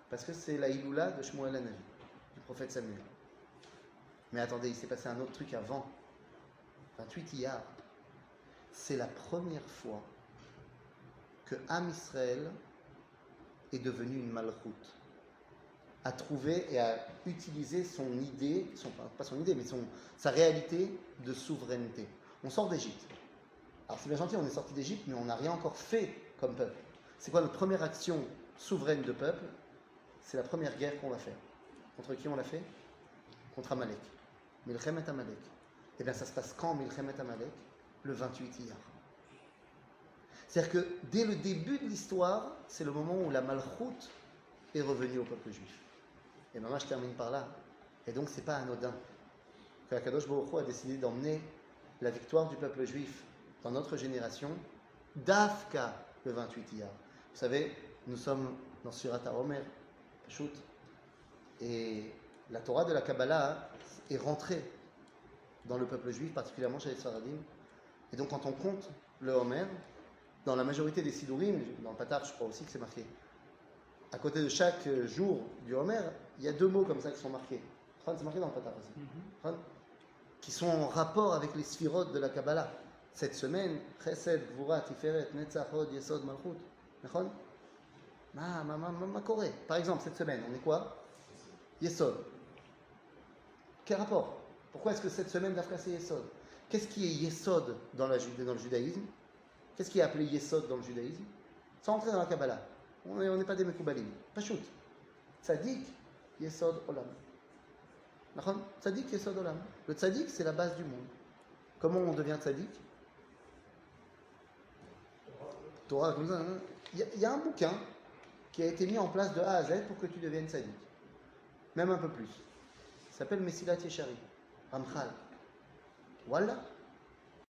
Parce que c'est la Iloula de Shmuel HaNavi, du prophète Samuel. Mais attendez, il s'est passé un autre truc avant. 28 Iyar. C'est la première fois que Am Israël est devenu une malchoute, a trouvé et a utilisé son idée, pas son idée, mais sa réalité de souveraineté. On sort d'Égypte. Alors c'est bien gentil, on est sorti d'Égypte, mais on n'a rien encore fait comme peuple. C'est quoi notre première action souveraine de peuple? C'est la première guerre qu'on va faire. Contre qui on l'a fait? Contre Amalek. Milchemet Amalek. Eh bien ça se passe quand Milchemet Amalek? Le 28 Iyar. C'est-à-dire que dès le début de l'histoire, c'est le moment où la malchoute est revenue au peuple juif. Et maintenant je termine par là. Et donc c'est pas anodin que Akadosh Baruch Hu a décidé d'emmener la victoire du peuple juif dans notre génération, d'Afka le 28 Iyar. Vous savez, nous sommes dans Surat HaOmer, Pashut, et la Torah de la Kabbalah est rentrée dans le peuple juif, particulièrement chez les Sfaradim. Et donc quand on compte le Homer, dans la majorité des Sidurim, dans le Patar, je crois aussi que c'est marqué, à côté de chaque jour du Homer, il y a 2 mots comme ça qui sont marqués. C'est marqué dans le Patar aussi. Qui sont en rapport avec les Sphirot de la Kabbalah. Cette semaine, Chesed, Gvura, Tiferet, Netzach, Hod, Yesod, Malchut. Ma Corée. Par exemple, cette semaine, on est quoi? Yesod. Quel rapport? Pourquoi est-ce que cette semaine d'Afka c'est Yesod? Qu'est-ce qui est Yesod dans le judaïsme? Qu'est-ce qui est appelé Yesod dans le judaïsme? Sans entrer dans la Kabbalah. On n'est pas des Mekoubalim. Pashut. Tzadik, Yesod, Olam. Tzadik, Yesod, Olam. Le tzadik, c'est la base du monde. Comment on devient tzadik? Torah, comme ça. Hein? Il y a un bouquin qui a été mis en place de A à Z pour que tu deviennes tzadik. Même un peu plus. Ça s'appelle Mesilat Yesharim. Ramchal. Voilà.